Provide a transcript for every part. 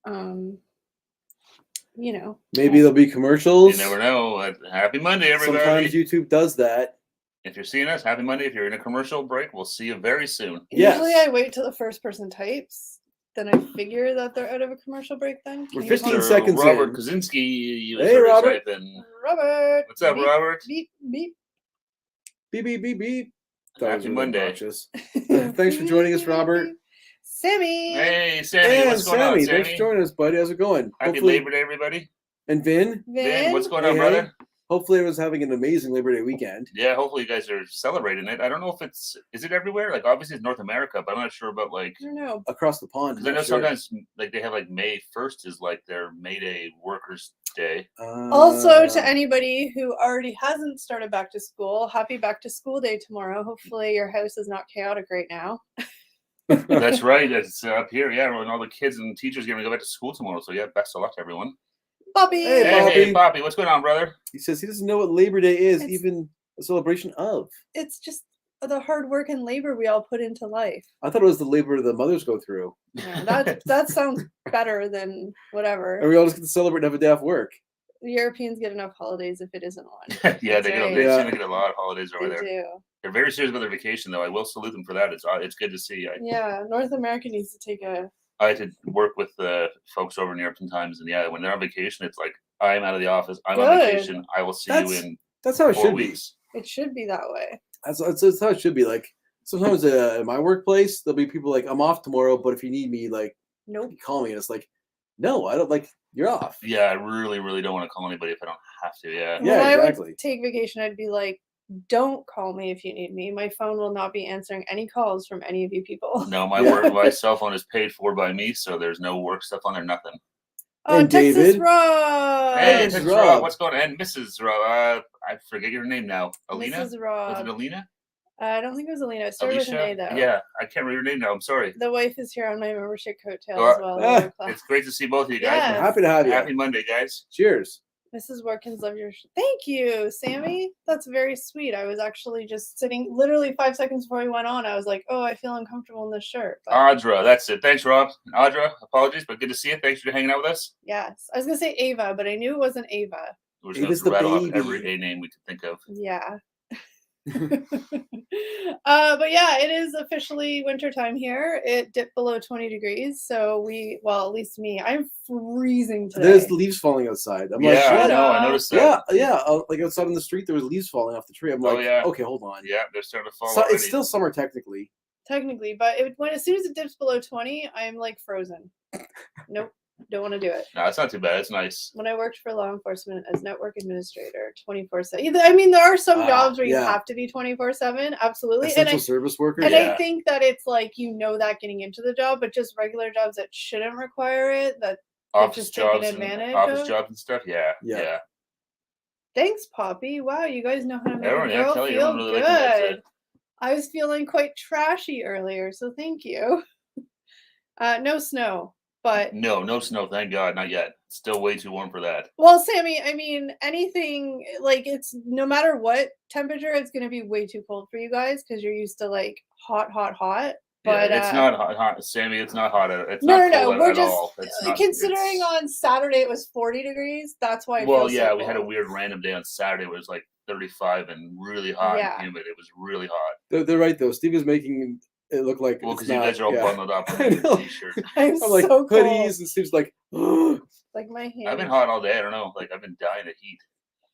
You know. Maybe there'll be commercials. You never know. Happy Monday, everybody. Sometimes YouTube does that. If you're seeing us, happy Monday. If you're in a commercial break, we'll see you very soon. Usually I wait till the first person types. Then I figure that they're out of a commercial break then. We're 15 seconds Robert in. Kosinski. Hey, Robert. Robert. What's up, beep, Robert? Beep, beep. Beep, beep, beep, beep. Happy Monday. Thanks for joining us, Robert. Sammy. Hey, Sammy. What's going on, Sammy? Thanks for joining us, buddy. How's it going? Happy Labor Day, everybody. And Vin? Vin, what's going on, brother? Hopefully everyone's having an amazing Labor Day weekend. Yeah, hopefully you guys are celebrating it. I don't know if is it everywhere? Like, obviously it's North America, but I'm not sure about, like... I don't know. Across the pond. Because I know sometimes, like, they have, like, May 1st is, like, their May Day Workers' Day. Also, to anybody who already hasn't started back to school, happy back to school day tomorrow. Hopefully your house is not chaotic right now. That's right. It's up here, yeah. And all the kids and teachers are going to go back to school tomorrow. So, yeah, best of luck to everyone. Bobby. Hey, Bobby. What's going on, brother? He says he doesn't know what Labor Day is, even a celebration of. It's just the hard work and labor we all put into life. I thought it was the labor the mothers go through. Yeah, that sounds better than whatever. And we all just get to celebrate and have a day off work. The Europeans get enough holidays if it isn't one. Yeah, they right. seem to get a lot of holidays over there. Do. They're very serious about their vacation, though. I will salute them for that. It's good to see. Yeah, North America needs to take a... I had to work with the folks over in Europe sometimes, and yeah, when they're on vacation, it's like, I'm out of the office. I'm on vacation. I will see you in That's how it 4 should weeks. It should be that way. That's how it should be. Like, sometimes in my workplace, there'll be people like, I'm off tomorrow, but if you need me, like, nope. Call me. And it's like, no, I don't, like, you're off. Yeah, I really, really don't want to call anybody if I don't have to. Yeah. When I would take vacation, I'd be like, don't call me if you need me. My phone will not be answering any calls from any of you people. No, my cell phone is paid for by me, so there's no work stuff on there, nothing. Oh, and Texas David. Rob. Hey, Texas Rob. What's going on? And Mrs. Rob. I forget your name now. Alina? Mrs. Rob. Was it Alina? I don't think it was Alina. It started with an A, though. Yeah, I can't remember your name now. I'm sorry. The wife is here on my membership coattail as well. It's great to see both of you guys. Yes. We're happy to have you. Happy Monday, guys. Cheers. Mrs. Wartkins, love your... Thank you, Sammy. That's very sweet. I was actually just sitting literally 5 seconds before we went on. I was like, oh, I feel uncomfortable in this shirt. But... Audra, that's it. Thanks, Rob. Audra, apologies, but good to see you. Thanks for hanging out with us. Yes. I was going to say Ava, but I knew it wasn't Ava. We're just going to rattle off every A name we could think of. Yeah. But yeah, it is officially wintertime here. It dipped below 20 degrees, so at least me, I'm freezing today. There's leaves falling outside. I'm like, I know, I noticed that. Yeah, like outside on the street, there was leaves falling off the tree. I'm like, okay, hold on. Yeah, they're starting to fall. It's still summer technically. But as soon as it dips below 20, I'm like frozen. Nope. Don't want to do it. No, it's not too bad. It's nice. When I worked for law enforcement as network administrator, 24/7. I mean, there are some jobs where you have to be 24/7. Absolutely. Essential service workers. And I think that it's like, that getting into the job, but just regular jobs that shouldn't require it, that office just jobs taking advantage office jobs and stuff. Yeah. Thanks, Poppy. Wow, you guys know how to make a girl Kelly, feel really good. I was feeling quite trashy earlier, so thank you. No snow. But no snow, thank God, not yet. Still way too warm for that. Well, Sammy, I mean, anything like it's no matter what temperature, it's going to be way too cold for you guys because you're used to like hot. But it's not hot, Sammy. It's not hot. It's no. Not cold We're at just all. considering on Saturday it was 40 degrees. That's why. We had a weird random day on Saturday where it was like 35 and really hot and humid. It was really hot. They're right though. Steve is making it look like because you guys are all bundled up in a t-shirt. I'm like so hoodies and Steve's like like my hand. I've been hot all day. I don't know. Like I've been dying of heat.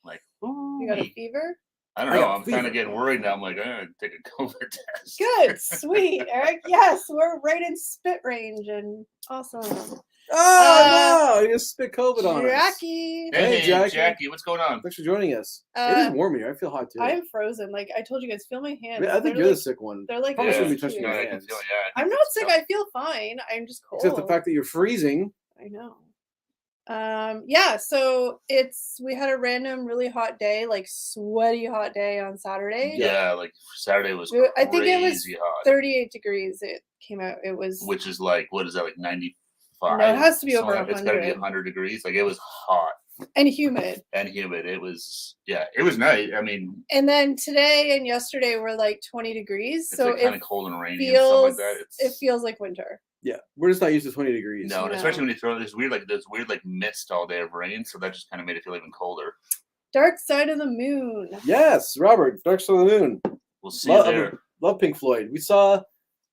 Like you got a fever? I don't know. I'm kind of getting worried now. I'm like, I'm gonna take a COVID test. Good, sweet, Eric. Yes, we're right in spit range and awesome. Oh no! You just spit COVID on us. Jackie. Hey, Jackie, what's going on? Thanks for joining us. It is warm here. I feel hot too. I'm frozen. Like I told you guys, feel my hands. I think you're the sick one. They're like probably shouldn't be touching your hands. I'm not sick. I feel fine. I'm just cold. Except the fact that you're freezing. I know. So we had a random really hot day, like sweaty hot day on Saturday. Yeah, like Saturday was I think it was hot. 38 degrees. It came out. It was, which is like, what is that, like 95? No, it has to be over 100. It's got to be 100 degrees. Like it was hot and humid. It was it was nice. I mean, and then today and yesterday were like 20 degrees. It's so like kind of cold and rainy and stuff like that. It feels like winter. Yeah, we're just not used to 20 degrees. No, and especially when you throw this weird mist all day of rain, so that just kind of made it feel even colder. Dark Side of the Moon. Yes, Robert, Dark Side of the Moon. We'll see you there. Love Pink Floyd. We saw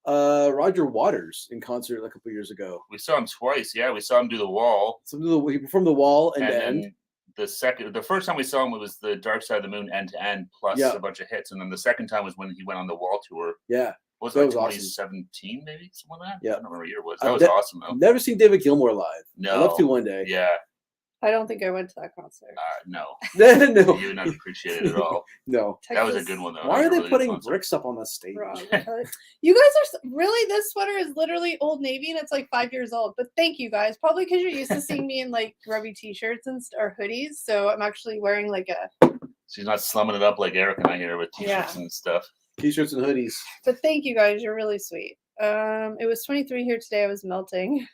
Roger Waters in concert a couple years ago. We saw him twice. Yeah, we saw him do The Wall. So he performed The Wall and end. The first time we saw him was the Dark Side of the Moon end to end plus a bunch of hits, and then the second time was when he went on the Wall tour. Yeah. Was it 2017 maybe? Something like that? Yeah. I don't remember what year it was. That was awesome though. Never seen David Gilmour live. No. I'd love to one day. Yeah. I don't think I went to that concert. No. No. You would not appreciate it at all. No. That was a good one though. Why are they putting bricks up on the stage? You guys are really, this sweater is literally Old Navy and it's like 5 years old. But thank you guys. Probably because you're used to seeing me in like grubby t-shirts or hoodies. So I'm actually wearing like a... She's not slumming it up like Eric and I here with t-shirts and stuff. T-shirts and hoodies. But thank you guys. You're really sweet. It was 23 here today. I was melting.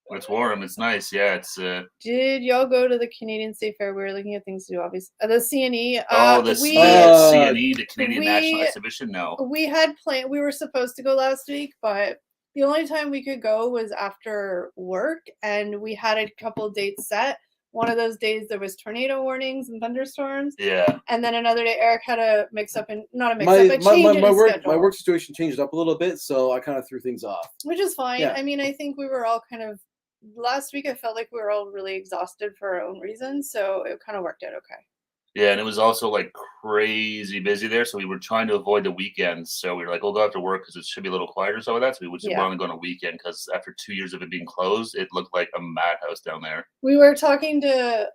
When it's warm, it's nice. Yeah, it's. Did y'all go to the Canadian State Fair? We were looking at things to do, obviously. The CNE. CNE, the Canadian National Exhibition. No, we had planned. We were supposed to go last week, but the only time we could go was after work, and we had a couple of dates set. One of those days there was tornado warnings and thunderstorms. Yeah. And then another day Eric had a change in his my work situation changed up a little bit, so I kind of threw things off. Which is fine. Yeah. I mean, I think we were all kind of last week I felt like we were all really exhausted for our own reasons, so it kind of worked out okay. Yeah, and it was also like crazy busy there, so we were trying to avoid the weekends. So we were like, we'll go after work because it should be a little quieter. So that, so we would just want to go on a weekend because after 2 years of it being closed, it looked like a madhouse down there. We were talking to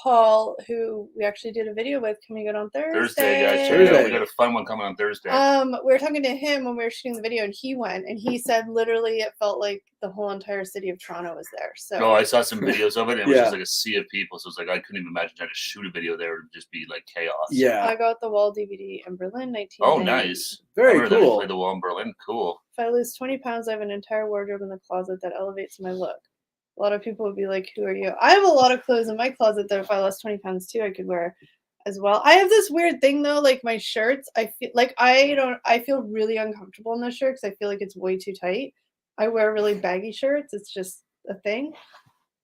Paul, who we actually did a video with, coming out on Thursday. Thursday, guys. Thursday. We got a fun one coming on Thursday. We were talking to him when we were shooting the video, and he went, and he said literally it felt like the whole entire city of Toronto was there. So I saw some videos of it, and it was just like a sea of people. So it's like I couldn't even imagine trying to shoot a video there. It would just be like chaos. Yeah. I got the Wall DVD in Berlin, 1990. Oh, nice. Very cool. Played the Wall in Berlin. Cool. If I lose 20 pounds, I have an entire wardrobe in the closet that elevates my look. A lot of people would be like, who are you? I have a lot of clothes in my closet that if I lost 20 pounds too, I could wear as well. I have this weird thing though, like my shirts, I feel like I feel really uncomfortable in those shirts. I feel like it's way too tight. I wear really baggy shirts. It's just a thing.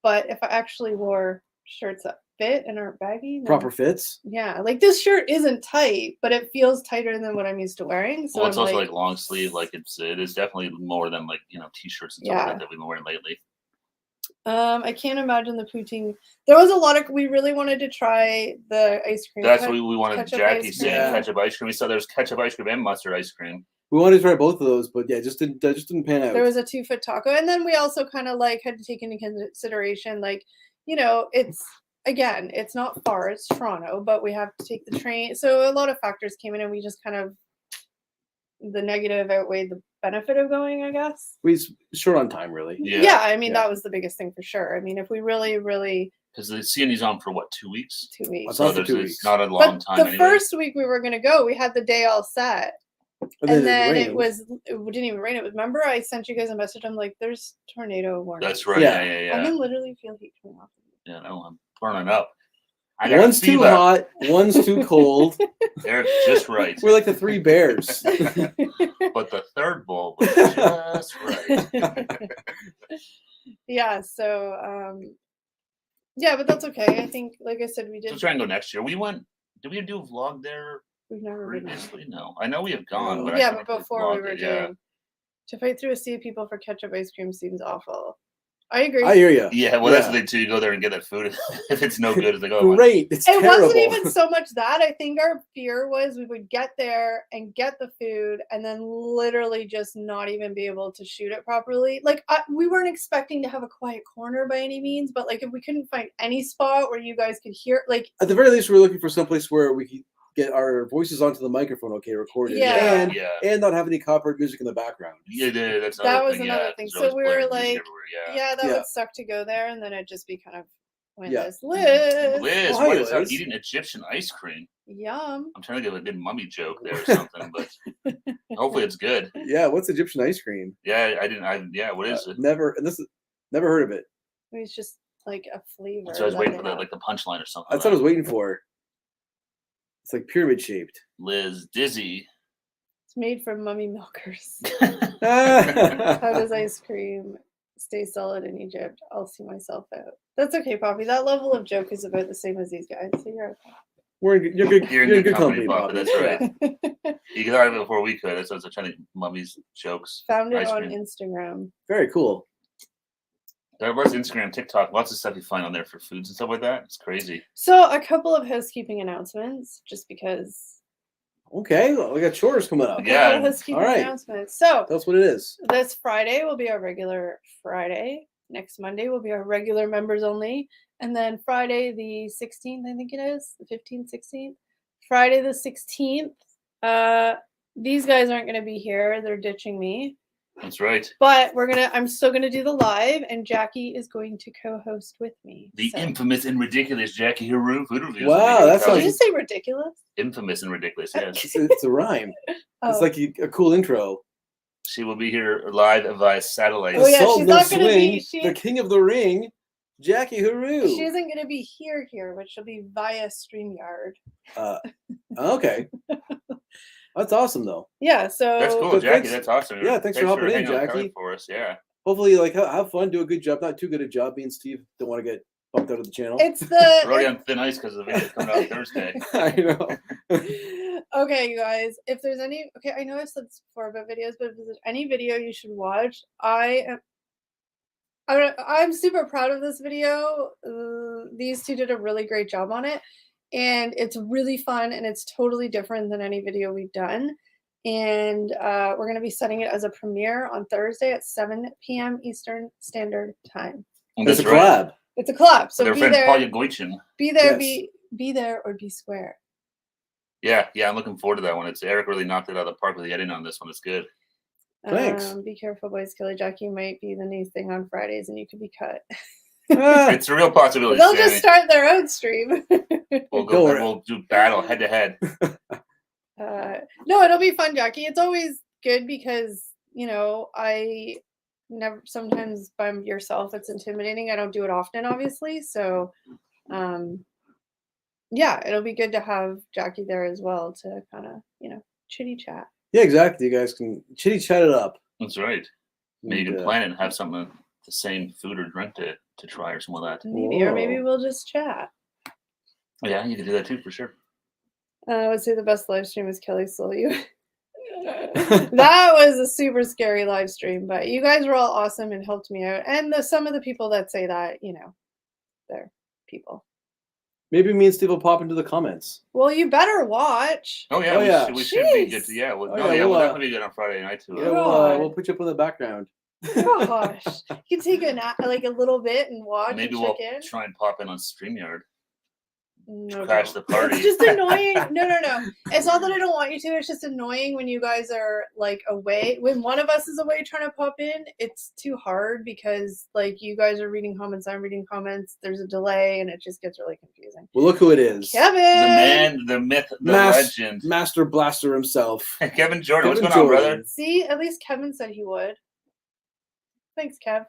But if I actually wore shirts that fit and aren't baggy, proper fits. Yeah, like this shirt isn't tight, but it feels tighter than what I'm used to wearing. So it's also like long sleeve. Like it is definitely more than like t-shirts and stuff like that we've been wearing lately. I can't imagine the poutine. There was a lot of. We really wanted to try the ice cream. That's what we wanted. Jackie saying ketchup ice cream. We saw there's ketchup ice cream and mustard ice cream. We wanted to try both of those, but yeah, just didn't pan out. There was a 2-foot taco, and then we also kind of like had to take into consideration, like, it's not far, it's Toronto, but we have to take the train. So a lot of factors came in, and we just kind of the negative outweighed the benefit of going, I guess. We short on time, really. Yeah, I mean that was the biggest thing for sure. I mean, if we really because the CNE's on for what, 2 weeks? 2 weeks. So it's not a long time. The first week we were gonna go, we had the day all set. And then it didn't even rain. It was, remember I sent you guys a message. I'm like, there's tornado warning. That's right. Yeah. I can literally feel heat coming off. Yeah, no, I'm burning up. One's too hot, one's too cold. They're just right. We're like the three bears. But the third bowl was just right. Yeah, so but that's okay. I think, like I said, we did. We'll try and go next year. Did we do a vlog there? We've never previously. No, I know we have gone, but but before we were doing to fight through a sea of people for ketchup ice cream seems awful. I agree. I hear you. Yeah, well, that's the thing too. You go there and get that food. If it's no good, it's like, oh, great. It's terrible. It wasn't even so much that. I think our fear was we would get there and get the food, and then literally just not even be able to shoot it properly. Like we weren't expecting to have a quiet corner by any means, but like if we couldn't find any spot where you guys could hear, like at the very least, we're looking for someplace where we could get our voices onto the microphone, recorded, and not have any copyright music in the background. Yeah, that was another thing. So we were like, that would suck to go there, and then it'd just be kind of pointless. Liz, what is that? Eating Egyptian ice cream? Yum. I'm trying to give a good mummy joke there or something, but hopefully it's good. Yeah, what's Egyptian ice cream? Yeah, what is it? Never heard of it. It's just like a flavor. So I was waiting for the punchline or something. That's what I was waiting for. It's like pyramid shaped. Liz, dizzy. It's made from mummy milkers. How does ice cream stay solid in Egypt. I'll see myself out. That's okay, Poppy. That level of joke is about the same as these guys, so you're okay. You're in good company, Poppy. That's right. You can thought of it before we could. That's what's trying to mummy's jokes. Found it on Instagram. Very cool. There was Instagram, TikTok, lots of stuff you find on there for foods and stuff like that. It's crazy. So a couple of housekeeping announcements, just because. Okay, well, we got chores coming up. Yeah. Housekeeping announcements. So that's what it is. This Friday will be our regular Friday. Next Monday will be our regular members only. And then Friday the 16th, I think it is, the 15th, 16th. Friday the 16th. These guys aren't going to be here. They're ditching me. That's right. But I'm still gonna do the live, and Jackie is going to co-host with me. The infamous and ridiculous Jackie Heroux food reviews. Wow, that's Did you say ridiculous? Infamous and ridiculous, yes. It's a rhyme. It's like a cool intro. She will be here live via satellite. Oh yeah, she's not gonna be the King of the Ring, Jackie Heroux. She isn't gonna be here, but she'll be via StreamYard. Okay. That's awesome, though. Yeah, so that's cool, Jackie. That's awesome. Yeah, thanks for hopping in, Jackie. For us, yeah. Hopefully, have fun, do a good job. Not too good a job. Me and Steve don't want to get bumped out of the channel. It's we're already on thin ice because the video coming out Thursday. I know. Okay, you guys. If there's any, I know I've said this before about videos, but if there's any video you should watch, I'm super proud of this video. These two did a really great job on it. And it's really fun, and it's totally different than any video we've done. And we're going to be setting it as a premiere on Thursday at 7 p.m. Eastern Standard Time. It's a collab. It's a collab. So their be friend there. Paul Yagoichin. Be there. Yes. Be there or be square. Yeah. I'm looking forward to that one. It's Eric really knocked it out of the park with the editing on this one. It's good. Thanks. Be careful, boys. Kelly Jackie might be the new thing on Fridays, and you could be cut. It's a real possibility. They'll just start their own stream. We'll do battle head to head. No, it'll be fun, Jackie. It's always good because sometimes by yourself it's intimidating. I don't do it often, obviously. So it'll be good to have Jackie there as well to kind of chitty chat. Yeah, exactly. You guys can chitty chat it up. That's right. Maybe you can plan it and have something the same food or drink to try or something like that. Maybe, or maybe we'll just chat. Yeah, you can do that too for sure. I would say the best live stream is Kelly Slow You. That was a super scary live stream, but you guys were all awesome and helped me out. And some of the people that say that, they're people. Maybe me and Steve will pop into the comments. Well, you better watch. Oh yeah, we should be good. We'll definitely be good on Friday night too. Yeah, we'll put you up in the background. Gosh, you can take a little bit and watch. Maybe and we'll check in. Try and pop in on StreamYard. No, crash the party. It's just annoying. No. It's not that I don't want you to. It's just annoying when you guys are away. When one of us is away trying to pop in, it's too hard because you guys are reading comments, I'm reading comments. There's a delay, and it just gets really confusing. Well, look who it is. Kevin, the man, the myth, the legend, Master Blaster himself. Kevin Jordan. What's going on, brother? See, at least Kevin said he would. Thanks, Kev.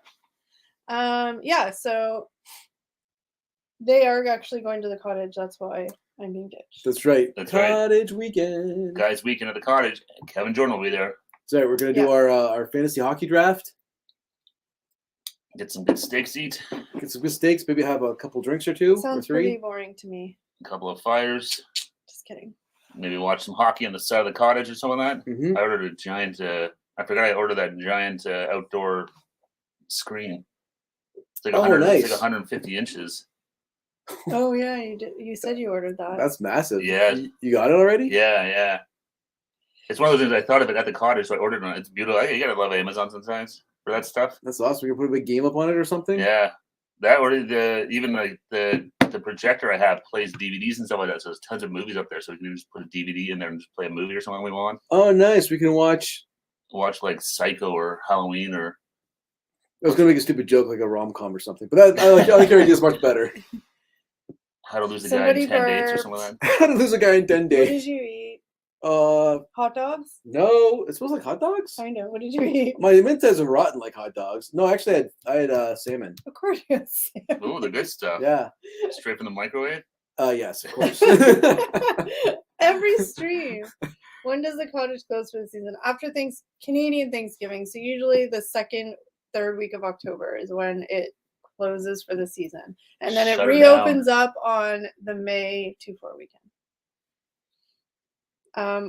So they are actually going to the cottage. That's why I'm being ditched. That's right. That's cottage weekend. Guys, weekend at the cottage. Kevin Jordan will be there. That's right. We're going to do our fantasy hockey draft. Get some good steaks to eat. Get some good steaks. Maybe have a couple drinks or two. Sounds or three. Pretty boring to me. A couple of fires. Just kidding. Maybe watch some hockey on the side of the cottage or something like that. Mm-hmm. I ordered a giant. I forgot I ordered that giant outdoor screen. It's like nice. It's like 150 inches. Oh yeah, you did. You said you ordered that. That's massive. Yeah. You got it already? Yeah. It's one of those things I thought of it at the cottage, so I ordered it. It's beautiful. You gotta love Amazon sometimes for that stuff. That's awesome. We can put a big game up on it or something. Yeah, that or the projector I have plays DVDs and stuff like that. So there's tons of movies up there, so we can just put a DVD in there and just play a movie or something we want. Oh, nice. We can watch like Psycho or Halloween or. I was gonna make a stupid joke like a rom-com or something, but I like your ideas much better. How to lose a guy in 10 days or something like that. How to lose a guy in 10 days. What did you eat? Hot dogs? No, it smells like hot dogs. I know. What did you eat? My mint says are rotten like hot dogs. No, actually, I had salmon. Of course, you had salmon. Ooh, the good stuff. Yeah. Straight from the microwave. Yes, of course. Every stream. When does the cottage close for the season? After Canadian Thanksgiving. So usually the second third week of October is when it closes for the season. And then Shut it her reopens down. up on the May 2-4 weekend.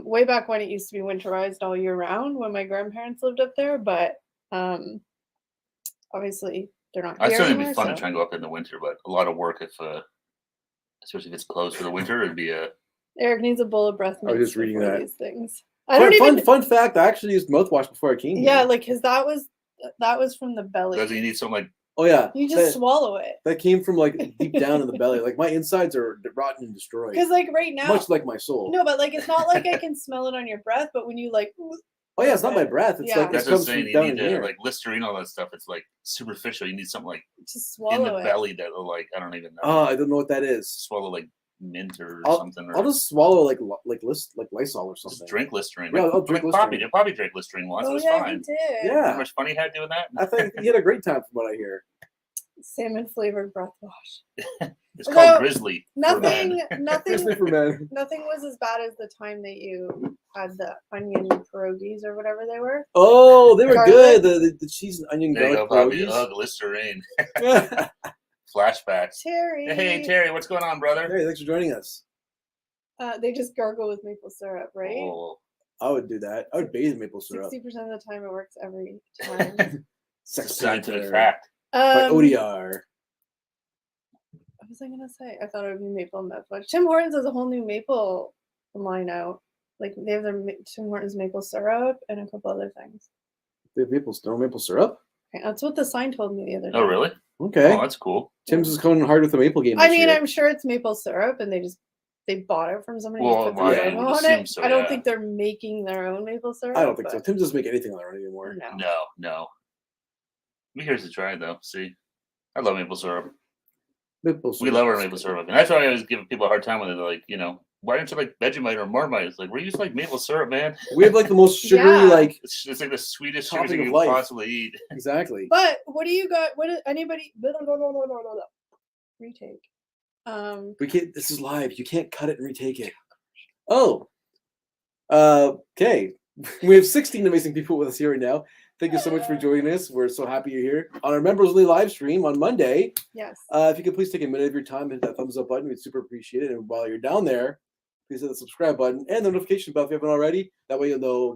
Way back when it used to be winterized all year round when my grandparents lived up there, but obviously they're not I here certainly anymore. be fun to try and go up in the winter, but a lot of work if, especially if it's closed for the winter, it'd be a. Eric needs a bowl of breath mints. I was just reading that. These things. I don't even. Fun fact: I actually used mouthwash before I came here. Yeah, like because that was from the belly. Does he need some like? Oh yeah, you just swallow it. That came from like deep down in the belly. Like my insides are rotten and destroyed. Because like right now, much like my soul. No, but like it's not like I can smell it on your breath. But when you like, oh yeah, it's not my breath. It's like that's it comes saying. from You down need here. like Listerine, all that stuff. It's like superficial. You need something like just swallow in the belly that will like I don't even know. Oh, I don't know what that is. Swallow like mint or something. Or I'll just swallow like Lysol or something. Just drink Listerine. Yeah, I'll drink Listerine. Poppy drank Listerine once. Oh, it was yeah, fine. He did. Yeah. How much fun he had doing that? I think he had a great time from what I hear. Salmon flavored breath wash. It's called Grizzly. Nothing for men. Nothing was as bad as the time that you had the onion pierogies or whatever they were. Oh, they were good. The cheese and onion there garlic you go, pierogies. Listerine. Flashbacks. Terry. Hey, Terry, what's going on, brother? Terry, thanks for joining us. They just gargle with maple syrup, right? Oh, I would do that. I would bathe in maple syrup. 60% of the time it works every time. Scientific fact. By ODR. What was I gonna say? I thought it would be maple mouthwash. Tim Hortons has a whole new maple line out. Like they have their Tim Hortons maple syrup and a couple other things. They have maple syrup? Okay, that's what the sign told me the other day. Oh, really? Okay. Oh, that's cool. Tim's is going hard with the maple game. I mean, I'm sure it's maple syrup, and they bought it from somebody. Well, put the logo on it. So, I don't think they're making their own maple syrup. I don't think so. Tim doesn't make anything on their own anymore. No. We here's to try though. See, I love maple syrup. Maple syrup. We love our maple syrup, and that's why I always give people a hard time when they're like, why don't you like Vegemite or Marmite? It's like, we're used like maple syrup, man. We have like the most sugary, like it's like the sweetest sugar you can life. possibly eat. Exactly. But what do you got? What did anybody retake? We can't. This is live. You can't cut it and retake it. Oh. Okay. We have 16 amazing people with us here right now. Thank you so much for joining us. We're so happy you're here on our members only live stream on Monday. Yes. If you could please take a minute of your time and hit that thumbs up button, we'd super appreciate it. And while you're down there, please hit the subscribe button and the notification bell if you haven't already. That way you'll know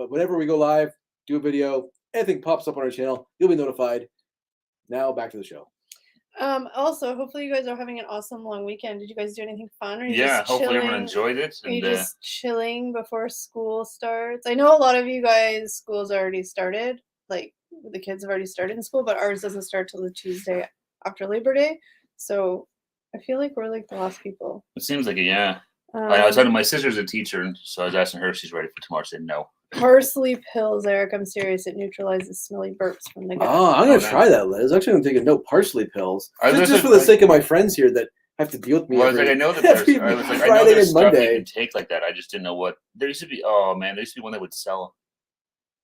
whenever we go live, do a video, anything pops up on our channel, you'll be notified. Now back to the show. Also, hopefully you guys are having an awesome long weekend. Did you guys do anything fun? Or Hopefully everyone enjoyed it. Are you just chilling before school starts? I know a lot of you guys, school's already started. Like the kids have already started in school, but ours doesn't start till the Tuesday after Labor Day. So I feel like we're like the last people. It seems like it, yeah. I was talking to my sister's a teacher, and so I was asking her if she's ready for tomorrow. She said no. Parsley pills, Eric. I'm serious. It neutralizes smelly burps from the gut. Oh, I'm going to try that, Liz. Actually, I'm going to take a note. Parsley pills. Just for the sake of my friends here that have to deal with me. Well, I know that there's stuff you can take like that. I just didn't know what. There used to be, there used to be one that would sell.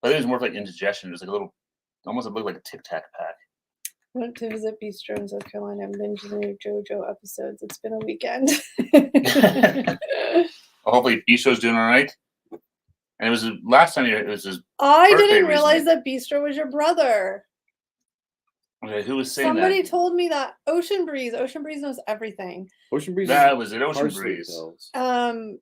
But it was more like indigestion. It was like a little, almost looked like a Tic Tac pack. Went to visit Bistro in South Carolina and binged the new JoJo episodes. It's been a weekend. Hopefully Bistro's doing all right. And it was last time it was his I didn't realize that Bistro was your brother. Okay, who was saying Somebody that? told me that. Ocean Breeze. Ocean Breeze knows everything. Ocean Breeze? That was it. Ocean Breeze. Pills. And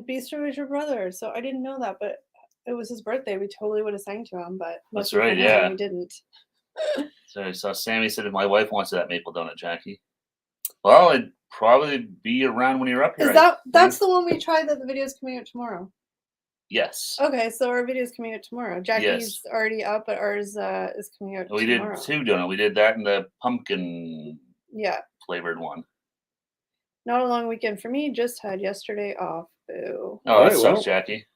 Bistro was your brother. So I didn't know that, but it was his birthday. We totally would have sang to him, but that's right, yeah. We didn't. So I saw Sammy said if my wife wants that maple donut, Jackie. Well, it'd probably be around when you're up here. That's the one we tried that the video's coming out tomorrow. Yes. Okay, so our video's coming out tomorrow. Jackie's already up, but ours is coming out tomorrow. We did 2 donuts. We did that and the pumpkin flavored one. Not a long weekend for me. Just had yesterday off. Boo. Oh, that sucks, Jackie.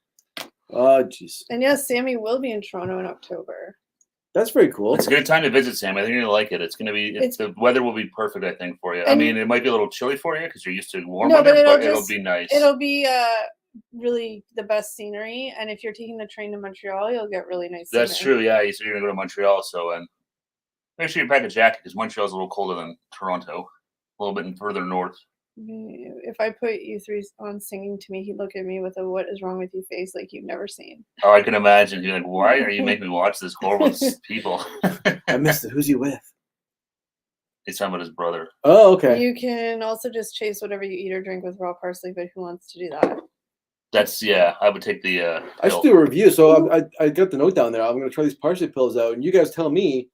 Oh, jeez. And yes, Sammy will be in Toronto in October. That's very cool. It's a good time to visit, Sam. I think you're gonna like it. It's gonna be. The weather will be perfect, I think, for you. I mean, it might be a little chilly for you because you're used to warm weather, but it'll be nice. It'll be really the best scenery, and if you're taking the train to Montreal, you'll get really nice. That's true. Yeah, you said you're gonna go to Montreal, so make sure you pack a jacket because Montreal's a little colder than Toronto, a little bit further north. If I put you three on singing to me, he'd look at me with a "What is wrong with you" face like you've never seen. Oh, I can imagine. You're like, why are you making me watch this horrible people? I missed it. Who's he with? He's talking about his brother. Oh, okay. You can also just chase whatever you eat or drink with raw parsley, but who wants to do that? That's I would take the. I should do a review. So I got the note down there. I'm going to try these parsley pills out, and you guys tell me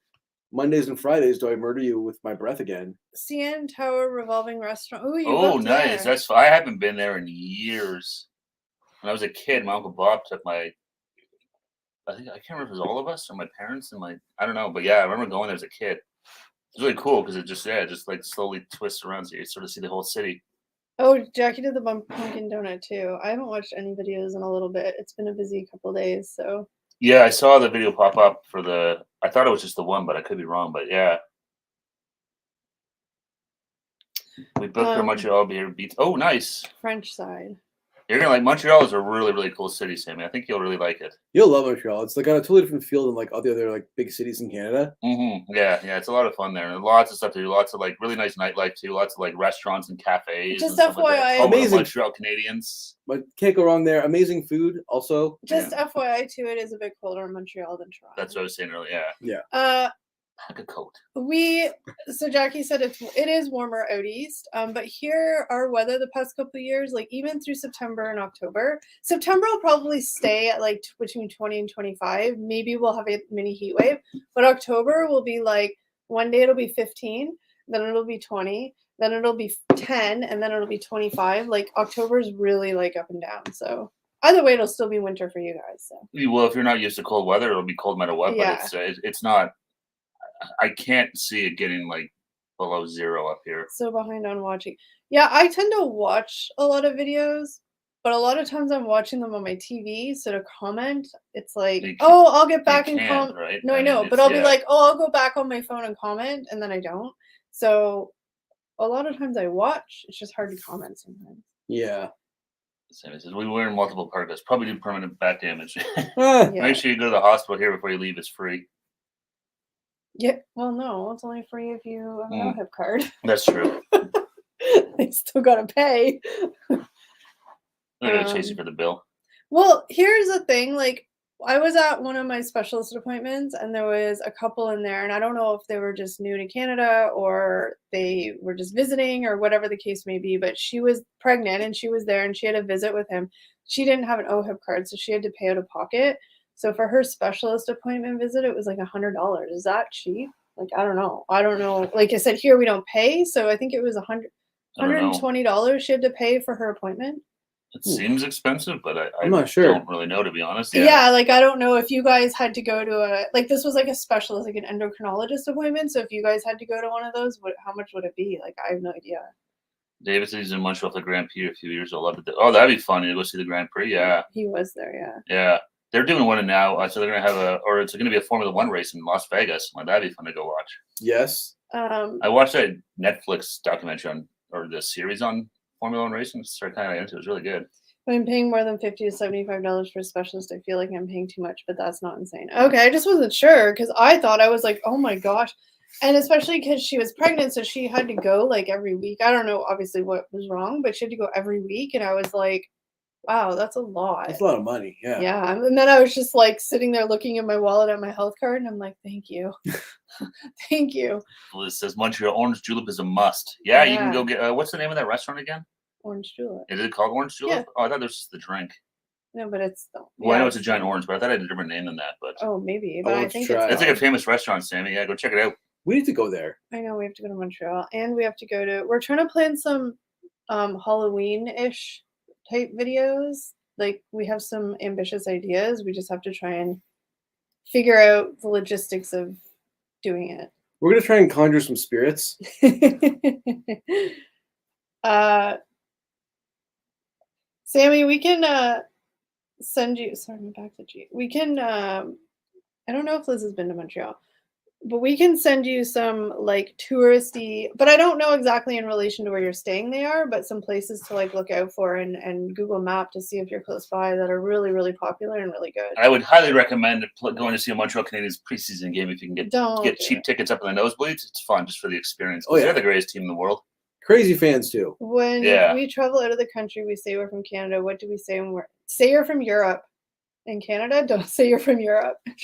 Mondays and Fridays, do I murder you with my breath again? CN Tower Revolving Restaurant. Ooh, Oh, nice. There. I haven't been there in years. When I was a kid, my Uncle Bob took I can't remember if it was all of us or my parents and I don't know, but yeah, I remember going there as a kid. It's really cool because it just like slowly twists around so you sort of see the whole city. Oh, Jackie did the pumpkin donut too. I haven't watched any videos in a little bit. It's been a busy couple days, so. Yeah, I saw the video pop up for I thought it was just the one, but I could be wrong. But yeah. We booked for Montreal beer beats. Oh, nice. French side. You're going to like Montreal is a really, really cool city, Sammy. I think you'll really like it. You'll love Montreal. It's like on a totally different field than like all the other like big cities in Canada. Mm-hmm. Yeah, it's a lot of fun there. And lots of stuff to do. Lots of like really nice nightlife too. Lots of like restaurants and cafes. Just and FYI. like amazing. Montreal Canadians. But can't go wrong there. Amazing food also. Just FYI too, it is a bit colder in Montreal than Toronto. That's what I was saying earlier. Yeah. Pack a coat. So Jackie said it is warmer out east, but here our weather the past couple of years, like even through September and October. September will probably stay at like between 20 and 25. Maybe we'll have a mini heat wave, but October will be like one day it'll be 15, then it'll be 20, then it'll be 10, and then it'll be 25. Like October is really like up and down. So either way, it'll still be winter for you guys. So well, if you're not used to cold weather, it'll be cold no matter what. Yeah. But it's not. I can't see it getting like below zero up here. So behind on watching. Yeah, I tend to watch a lot of videos, but a lot of times I'm watching them on my TV. So to comment, it's like, I'll get back and comment. Right? No, I know, but I'll be like, I'll go back on my phone and comment, and then I don't. So a lot of times I watch. It's just hard to comment sometimes. Yeah. Sammy says, we were in multiple parkas. Probably do permanent back damage. Yeah. Make sure you go to the hospital here before you leave. It's free. Yeah, well, no, it's only free if you have an OHIP card. That's true. They still gotta pay. They're gonna chase you for the bill. Well, here's the thing. Like, I was at one of my specialist appointments, and there was a couple in there, and I don't know if they were just new to Canada or they were just visiting or whatever the case may be. But she was pregnant, and she was there, and she had a visit with him. She didn't have an OHIP card, so she had to pay out of pocket. So for her specialist appointment visit, it was like $100. Is that cheap? Like, I don't know. Like I said, here we don't pay. So I think it was $120 she had to pay for her appointment. It seems expensive, but I'm not sure. Don't really know, to be honest. Yeah, like I don't know if you guys had to go to this was like a specialist, like an endocrinologist appointment. So if you guys had to go to one of those, how much would it be? Like, I have no idea. David said he's in Montreal for the Grand Prix a few years ago. Oh, that'd be fun to go see the Grand Prix. Yeah. He was there, yeah. Yeah. They're doing one now, so they're going to have it's going to be a Formula One race in Las Vegas. Like, that'd be fun to go watch. Yes. I watched a Netflix documentary or the series on Formula One racing. Started kind of into it. It was really good. I'm paying more than $50 to $75 for a specialist. I feel like I'm paying too much, but that's not insane. Okay, I just wasn't sure because I thought I was like, oh my gosh. And especially because she was pregnant, so she had to go like every week. I don't know, obviously, what was wrong, but she had to go every week. And I was like, wow, that's a lot. That's a lot of money. Yeah. Yeah. And then I was just like sitting there looking at my wallet at my health card, and I'm like, thank you. Thank you. Well, it says Montreal Orange Julep is a must. Yeah, you can go get, what's the name of that restaurant again? Orange Julep. Is it called Orange Julep? Yeah. Oh, I thought it was just the drink. No, but it's. Well, I know it's a giant orange, but I thought I had a different name than that. But oh, maybe. But I think it's like a famous restaurant, Sammy. Yeah, go check it out. We need to go there. I know we have to go to Montreal, and we have to go to. We're trying to plan some Halloween-ish type videos. Like, we have some ambitious ideas. We just have to try and figure out the logistics of doing it. We're gonna try and conjure some spirits. Sammy, we can send you. Sorry, I'm back to G. We can. I don't know if Liz has been to Montreal, but we can send you some like touristy. But I don't know exactly in relation to where you're staying they are, but some places to like look out for and Google Map to see if you're close by that are really, really popular and really good. I would highly recommend going to see a Montreal Canadiens preseason game if you can get cheap tickets up in the nosebleeds. It's fun just for the experience. Oh, yeah. They're the greatest team in the world. Crazy fans too. When Yeah. we travel out of the country, we say we're from Canada. What do we say when say you're from Europe? In Canada, don't say you're from Europe. If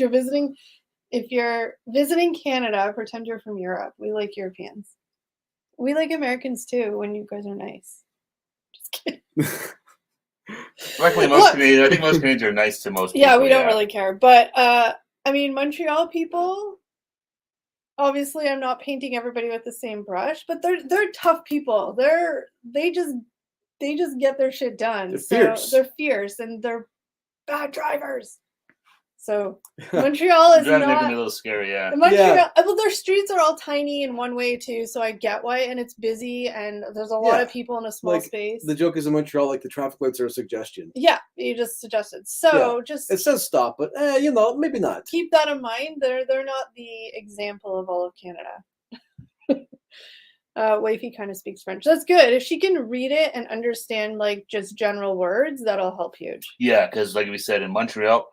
you're visiting Canada, pretend you're from Europe. We like Europeans. We like Americans too when you guys are nice. Just kidding. Luckily, most Canadians, I think most Canadians are nice to most people. Yeah, we don't really care. But I mean, Montreal people, obviously I'm not painting everybody with the same brush, but they're tough people. They just get their shit done. They're fierce. They're fierce and they're bad drivers. So Montreal is Driving not can be a little scary, yeah. Montreal. Well, their streets are all tiny in one way too, so I get why, and it's busy, and there's a lot of people in a small space. The joke is in Montreal, like the traffic lights are a suggestion. Yeah, you just suggested. So just it says stop, but maybe not. Keep that in mind. They're not the example of all of Canada. Wifey kind of speaks French. That's good. If she can read it and understand like just general words, that'll help huge. Yeah, because like we said in Montreal,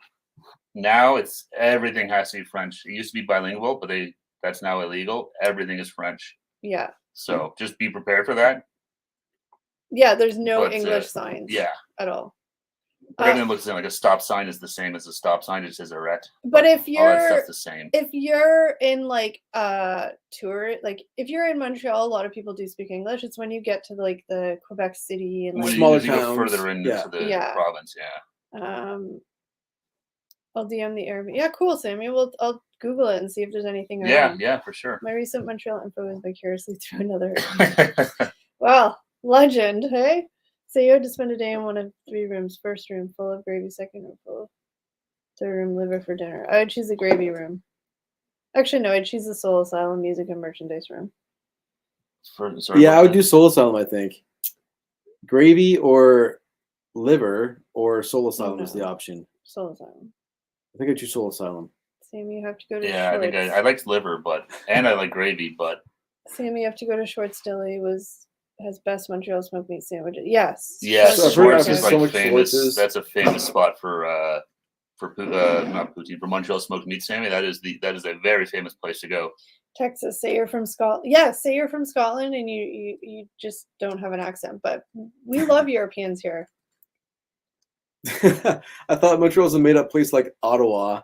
now it's everything has to be French. It used to be bilingual, but that's now illegal. Everything is French. Yeah. So just be prepared for that. Yeah, there's no English signs. Yeah. At all. But everything looks like a stop sign is the same as a stop sign. It just says arrête. But if all that you're stuff's the same. If you're in like tour, like if you're in Montreal, a lot of people do speak English. It's when you get to like the Quebec City and like smaller towns, towns, further into the province. Yeah. I'll DM the Airbnb. Yeah, cool, Sammy. I'll Google it and see if there's anything around. Yeah, for sure. My recent Montreal info is vicariously through another. Wow, legend, hey? Say you had to spend a day in one of 3 rooms. First room full of gravy, second room full of third room liver for dinner. I would choose the gravy room. Actually, no, I'd choose the Soul Asylum music and merchandise room. I would do Soul Asylum, I think. Gravy or liver or Soul Asylum is the option. Soul Asylum. I think I'd choose Soul Asylum. Sammy, you have to go to Yeah, Shorts. I think I liked liver, and I like gravy, but Sammy, you have to go to Shorts Deli. Has best Montreal smoked meat sandwiches. Yes. Yes, Schwartz is so like famous. Schwartz's. That's a famous spot for not poutine, for Montreal smoked meat, Sammy. That is a very famous place to go. Texas, say you're from Scotland. Yes, say you're from Scotland and you just don't have an accent, but we love Europeans here. I thought Montreal was a made-up place like Ottawa.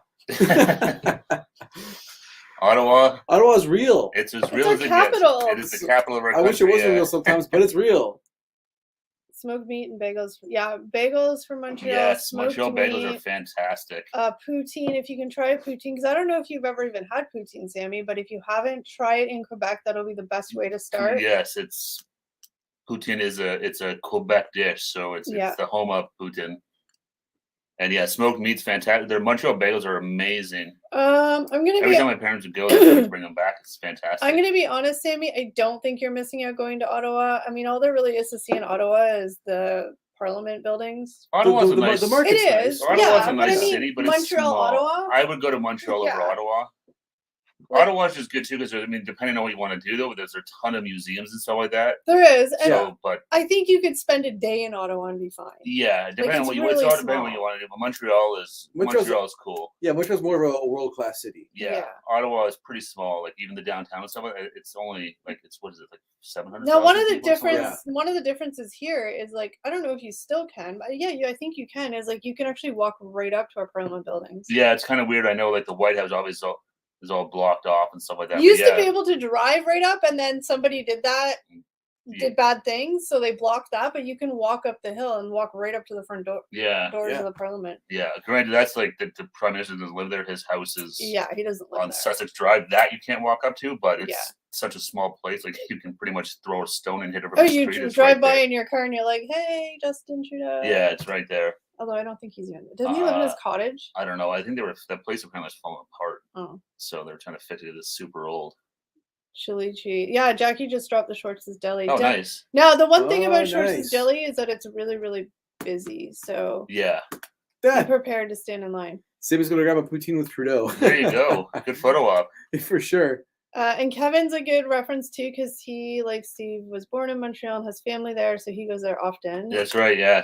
Ottawa's real. It's as real as it capital. gets. It is the capital of our country. country. I wish it wasn't real sometimes, but it's real. Smoked meat and bagels. Yeah, bagels from Montreal. Yes, Montreal bagels are fantastic. Poutine, if you can try a poutine, because I don't know if you've ever even had poutine, Sammy, but if you haven't, try it in Quebec. That'll be the best way to start. Yes, poutine is a Quebec dish, so it's the home of poutine. And yeah, smoked meat's fantastic. Their Montreal bagels are amazing. Every time my parents would go, they would bring them back. It's fantastic. I'm gonna be honest, Sammy. I don't think you're missing out going to Ottawa. I mean, all there really is to see in Ottawa is the Parliament buildings. Ottawa's a nice. The market's it is. nice. Ottawa's a nice city, but Montreal, it's small. Ottawa. I would go to Montreal over Ottawa. Ottawa's just good too because depending on what you want to do though, there's a ton of museums and stuff like that. There is, and but I think you could spend a day in Ottawa and be fine. Yeah, depending on what you want to do. But Montreal is cool. Yeah, Montreal's more of a world-class city. Yeah, Ottawa is pretty small. Like even the downtown and stuff like that, it's only like what is it, like 700? Now one of the differences here is like I don't know if you still can, but I think you can. Is like you can actually walk right up to our Parliament buildings. Yeah, it's kind of weird. I know like the White House always is all blocked off and stuff like that. You used to be able to drive right up, and then somebody did bad things, so they blocked that. But you can walk up the hill and walk right up to the front doors of the Parliament. Yeah, granted, that's like the Prime Minister doesn't live there. His house is he doesn't live on there. Sussex Drive. That you can't walk up to, but it's such a small place. Like you can pretty much throw a stone and hit it from the street. You drive by in your car and you're like, "Hey, Justin Trudeau." Yeah, it's right there. Although I don't think he's in. Doesn't he live in his cottage? I don't know. I think that place apparently was falling apart. Oh. So they're trying to fix it. It's super old. Chili cheese. Yeah, Jackie just dropped the Shorts' Deli. Oh, nice. Now, the one thing about Shorts' Deli is that it's really, really busy. So be prepared to stand in line. Sammy's going to grab a poutine with Trudeau. There you go. Good photo op. For sure. And Kevin's a good reference, too, because he, like Steve, was born in Montreal and has family there, so he goes there often. That's right, yeah.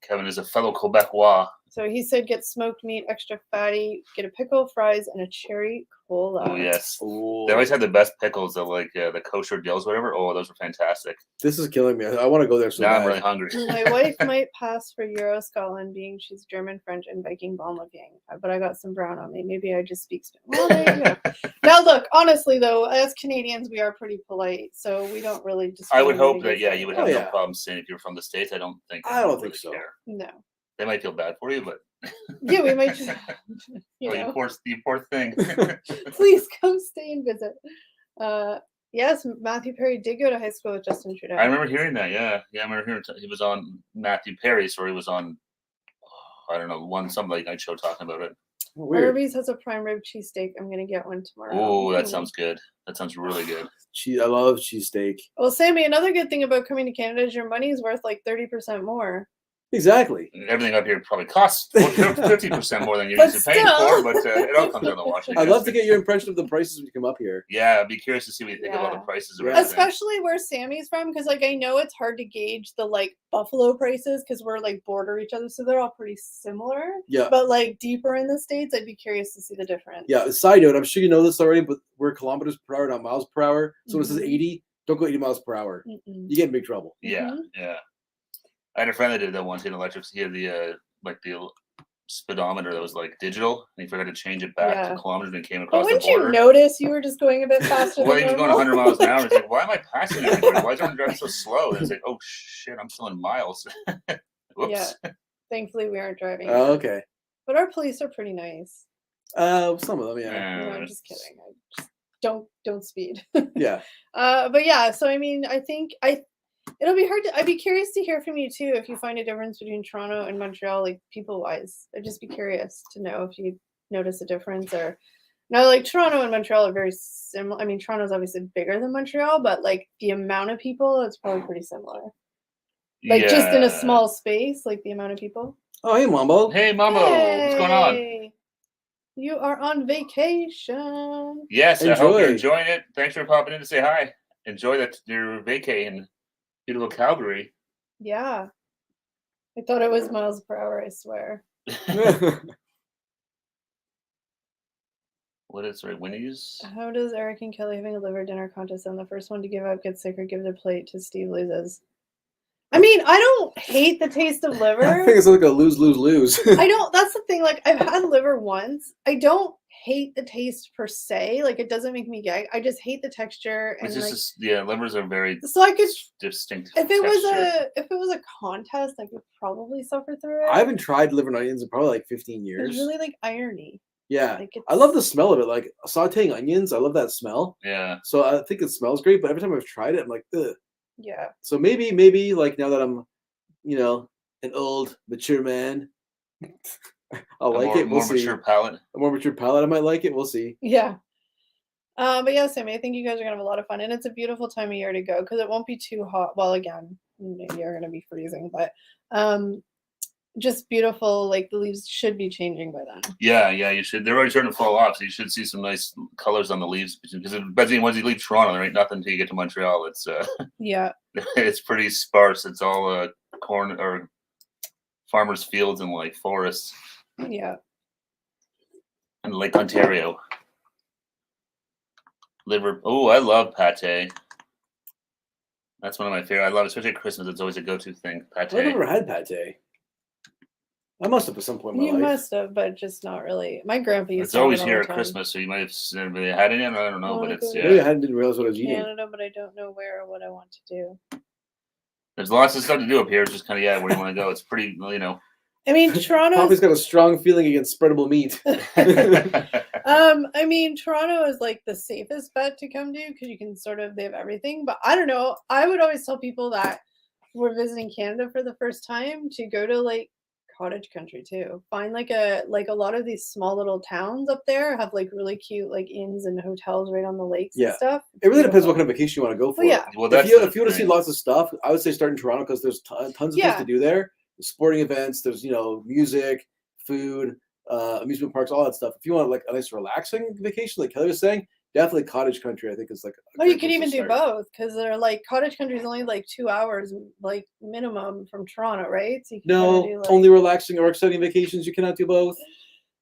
Kevin is a fellow Quebecois. So he said get smoked meat, extra fatty, get a pickle, fries, and a cherry Cola. Oh yes. Ooh. They always had the best pickles, the kosher dills, whatever. Oh, those were fantastic. This is killing me. I want to go there so Now bad. I'm really hungry. My wife might pass for Euro Scotland, being she's German, French, and Viking bomb looking. But I got some brown on me. Maybe I just speak Spanish. Well, there you go. Now, look, honestly, though, as Canadians, we are pretty polite, so we don't really just. I would hope that, you would have no yeah. problem saying if you're from the States. I don't think so. Care. No. They might feel bad for you, but. Yeah, we might just. You poor thing. Please come stay and visit. Yes, Matthew Perry did go to high school with Justin Trudeau. I remember hearing that. Yeah, I remember hearing he was on Matthew Perry's, or he was on, I don't know, some late night show talking about it. Weird. Arby's has a prime rib cheesesteak. I'm gonna get one tomorrow. Oh, that sounds good. That sounds really good. I love cheesesteak. Well, Sammy, another good thing about coming to Canada is your money's worth like 30% more. Exactly. Everything up here probably costs 50% more than you're used to paying for, but it all comes out of the wash. I'd love to get your impression of the prices when you come up here. Yeah, I'd be curious to see what you think of all the prices. Yeah. Especially where Sammy's from, because like I know it's hard to gauge the like Buffalo prices because we're like border each other, so they're all pretty similar. Yeah. But like deeper in the States, I'd be curious to see the difference. Yeah. Side note, I'm sure you know this already, but we're kilometers per hour, not miles per hour. So when it says 80, don't go 80 miles per hour. Mm-mm. You get in big trouble. Yeah, yeah. I had a friend that did that once. He had electric. He had the speedometer that was like digital, and he forgot to change it back to kilometers when he came across the border. Wouldn't you notice you were just going a bit faster? Well, than he was going normal? 100 miles an hour. He's like, "Why am I passing everybody? Why is everyone driving so slow?" And it's like, "Oh shit, I'm still in miles." Whoops. Yeah. Thankfully, we aren't driving. Oh, okay. But our police are pretty nice. Some of them, yeah. No, I'm just kidding. I just don't speed. Yeah. But yeah. So I mean, I think it'll be hard to. I'd be curious to hear from you too if you find a difference between Toronto and Montreal, like people wise. I'd just be curious to know if you notice a difference or. No, like Toronto and Montreal are very similar. I mean, Toronto's obviously bigger than Montreal, but like the amount of people, it's probably pretty similar. Like just in a small space, like the amount of people. Oh, hey, Mombo. Hey, Mombo. What's going on? You are on vacation. Yes, Enjoy. I hope you're enjoying it. Thanks for popping in to say hi. Enjoy your vacay in beautiful Calgary. Yeah. I thought it was miles per hour, I swear. What is Winnie's? How does Eric and Kelly having a liver dinner contest and the first one to give up gets sick or give their plate to Steve loses? I mean, I don't hate the taste of liver. I think it's like a lose. I don't. That's the thing. Like, I've had liver once. I don't hate the taste per se. Like, it doesn't make me gag. I just hate the texture. And it's just livers are very so I could distinct. If it was a contest, I could probably suffer through it. I haven't tried liver and onions in probably like 15 years. It's really like irony. Yeah, like I love the smell of it. Like sauteing onions, I love that smell. Yeah. So I think it smells great, but every time I've tried it, I'm like, ugh. Yeah. So maybe like now that I'm, an old mature man, I'll like it. We'll see. Mature palate. A more mature palate, I might like it. We'll see. Yeah. But yeah, Sammy, I think you guys are gonna have a lot of fun, and it's a beautiful time of year to go because it won't be too hot. Well, again, you're gonna be freezing, but just beautiful. Like the leaves should be changing by then. Yeah, you should. They're already starting to fall off, so you should see some nice colors on the leaves. Because once you leave Toronto, there ain't nothing until you get to Montreal. It's yeah, it's pretty sparse. It's all corn or farmers' fields and like forests. Yeah, and Lake Ontario. Oh, I love pate. That's one of my favorite. I love, especially at Christmas. It's always a go-to thing. Pate. I've never had pate. I must have at some point in my life. You must have, but just not really. My grandpa used It's to always have it here all at the time. Christmas, so you might have never had it. I don't know, but it's Maybe I didn't realize what I was eating. Canada, but I don't know where or what I want to do. There's lots of stuff to do up here. It's just kind of where do you want to go? It's pretty, I mean, Toronto. Poppy's got a strong feeling against spreadable meat. I mean, Toronto is like the safest bet to come to because you can they have everything. But I don't know. I would always tell people that we're visiting Canada for the first time to go to like cottage country too. Find like a lot of these small little towns up there have like really cute like inns and hotels right on the lakes and stuff. It really depends what kind of vacation you want to go for. Well, yeah. Well, if you want to see lots of stuff, I would say start in Toronto because there's tons of things to do there. There's sporting events, there's music, food, amusement parks, all that stuff. If you want like a nice relaxing vacation, like Kelly was saying, definitely cottage country. I think is like. You could even do both because they're like cottage country is only like 2 hours, like minimum from Toronto, right? So you can only relaxing or exciting vacations. You cannot do both.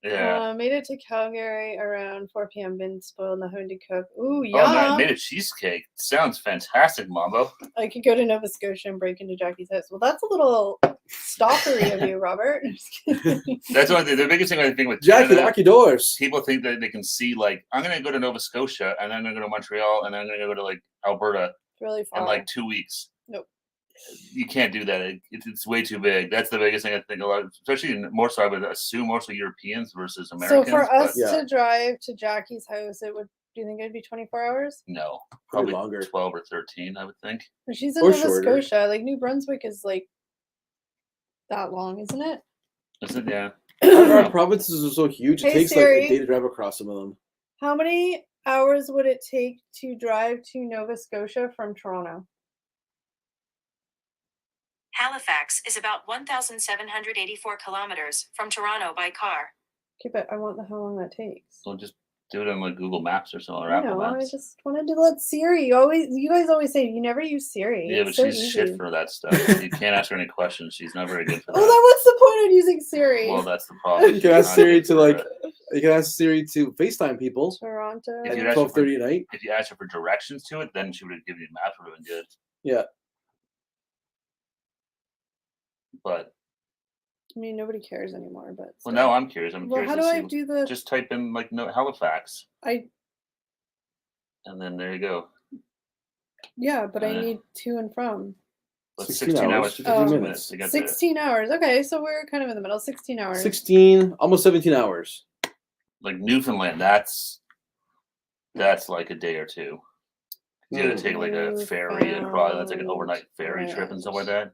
Yeah. Made it to Calgary around 4 p.m. Been spoiled, not having to cook. Ooh, Oh, no, I yum! made a cheesecake. Sounds fantastic, Mombo. I could go to Nova Scotia and break into Jackie's house. Well, that's a little stalkery of you, Robert. I'm just kidding. That's the only thing. The biggest thing I think with Jackie, Canada, lock your doors. people think that they can see, like, I'm going to go to Nova Scotia, and then I'm going to go to Montreal, and then I'm going to go to, like, Alberta It's really far. in, like, 2 weeks. Nope. You can't do that. It's way too big. That's the biggest thing I think a lot, especially more so, I would assume mostly Europeans versus Americans. So for us Yeah. to drive to Jackie's house, it would. Do you think it'd be 24 hours? No, Probably probably longer. 12 or 13, I would think. But she's in Or Nova shorter. Scotia. Like New Brunswick is like that long, isn't it? Is it? Yeah. Our provinces are so huge. It Hey, takes Siri. like a day to drive across some of them. How many hours would it take to drive to Nova Scotia from Toronto? Halifax is about 1,784 kilometers from Toronto by car. Okay, but I want how long that takes. So just do it on like Google Maps or something, or I Apple know. I Maps. just wanted to let Siri. You guys always say you never use Siri. Yeah, but It's so she's easy. shit for that stuff. You can't ask her any questions. She's not very good for that. Well, then what's the point of using Siri? Well, that's the problem. You can ask She's not Siri good to for like. that. You can ask Siri to FaceTime people Toronto. If at you'd ask her 12:30 at night. If you asked her for directions to it, then she would have given you a map. Would have been good. Yeah. But I mean, nobody cares anymore. But well, now I'm curious. I'm well, curious how to do see. I do the? Just type in like Halifax, I and then there you go. yeah, but I Uh, need to and from. But 16 16 hours, hours, 15 15 minutes. minutes to get there. 16 hours. Okay, so we're kind of in the middle. 16 hours. 16, almost 17 hours. Like Newfoundland, that's like a day or two. You got to take like a ferry across. That's like an overnight ferry trip and stuff like that.